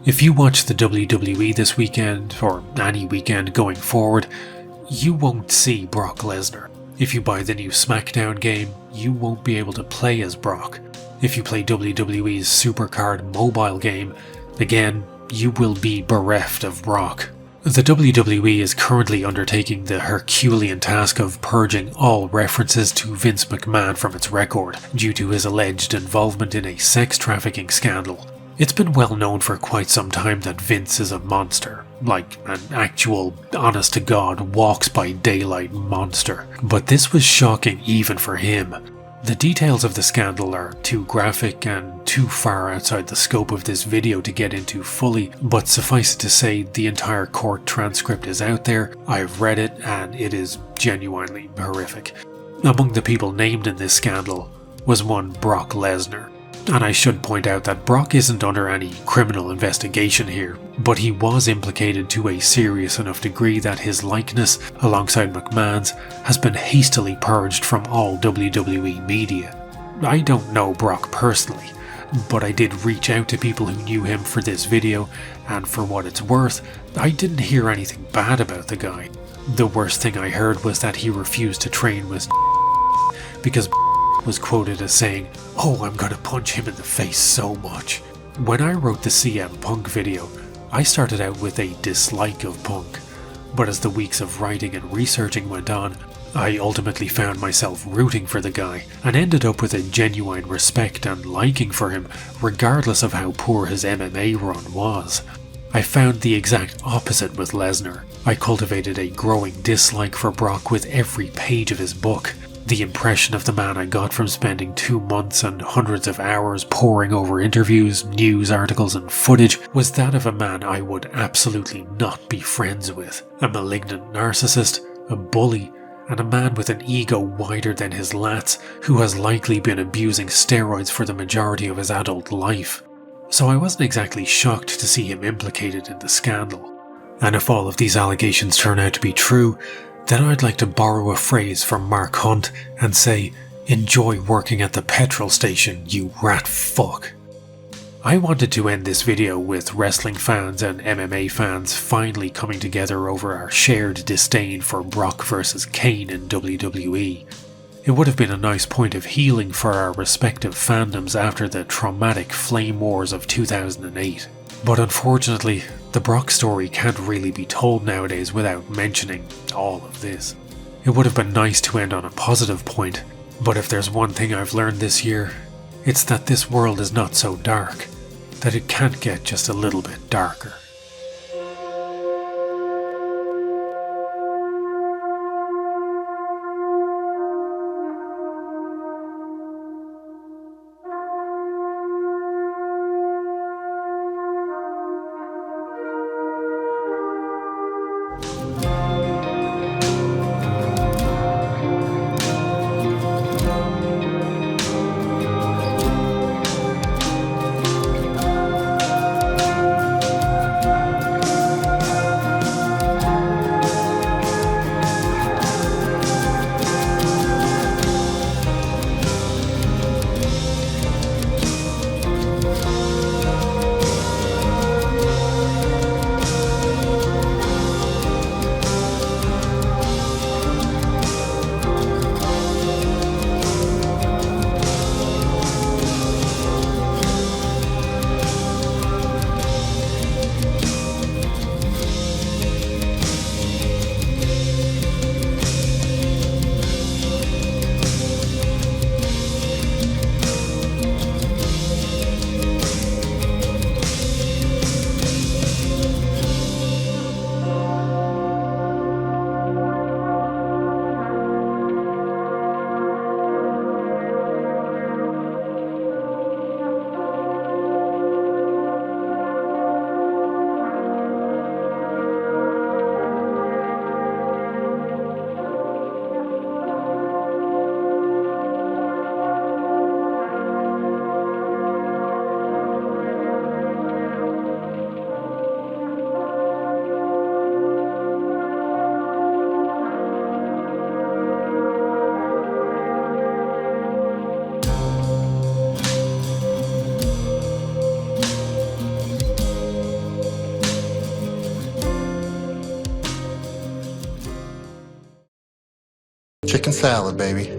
If you watch the WWE this weekend, or any weekend going forward, you won't see Brock Lesnar. If you buy the new SmackDown game, you won't be able to play as Brock. If you play WWE's Supercard mobile game, again, you will be bereft of Brock. The WWE is currently undertaking the Herculean task of purging all references to Vince McMahon from its record due to his alleged involvement in a sex trafficking scandal. It's been well known for quite some time that Vince is a monster, like an actual, honest-to-God, walks-by-daylight monster. But this was shocking even for him. The details of the scandal are too graphic and too far outside the scope of this video to get into fully, but suffice it to say the entire court transcript is out there, I've read it, and it is genuinely horrific. Among the people named in this scandal was one Brock Lesnar. And I should point out that Brock isn't under any criminal investigation here, but he was implicated to a serious enough degree that his likeness, alongside McMahon's, has been hastily purged from all WWE media. I don't know Brock personally, but I did reach out to people who knew him for this video, and for what it's worth, I didn't hear anything bad about the guy. The worst thing I heard was that he refused to train with because was quoted as saying, "Oh, I'm gonna punch him in the face so much." When I wrote the CM Punk video, I started out with a dislike of Punk, but as the weeks of writing and researching went on, I ultimately found myself rooting for the guy and ended up with a genuine respect and liking for him, regardless of how poor his MMA run was. I found the exact opposite with Lesnar. I cultivated a growing dislike for Brock with every page of his book. The impression of the man I got from spending 2 months and hundreds of hours poring over interviews, news articles and footage was that of a man I would absolutely not be friends with. A malignant narcissist, a bully, and a man with an ego wider than his lats who has likely been abusing steroids for the majority of his adult life. So I wasn't exactly shocked to see him implicated in the scandal. And if all of these allegations turn out to be true, then I'd like to borrow a phrase from Mark Hunt and say, "Enjoy working at the petrol station, you rat fuck." I wanted to end this video with wrestling fans and MMA fans finally coming together over our shared disdain for Brock vs. Kane in WWE. It would have been a nice point of healing for our respective fandoms after the traumatic flame wars of 2008. But unfortunately, the Brock story can't really be told nowadays without mentioning all of this. It would have been nice to end on a positive point, but if there's one thing I've learned this year, it's that this world is not so dark, that it can't get just a little bit darker. Chicken salad, baby.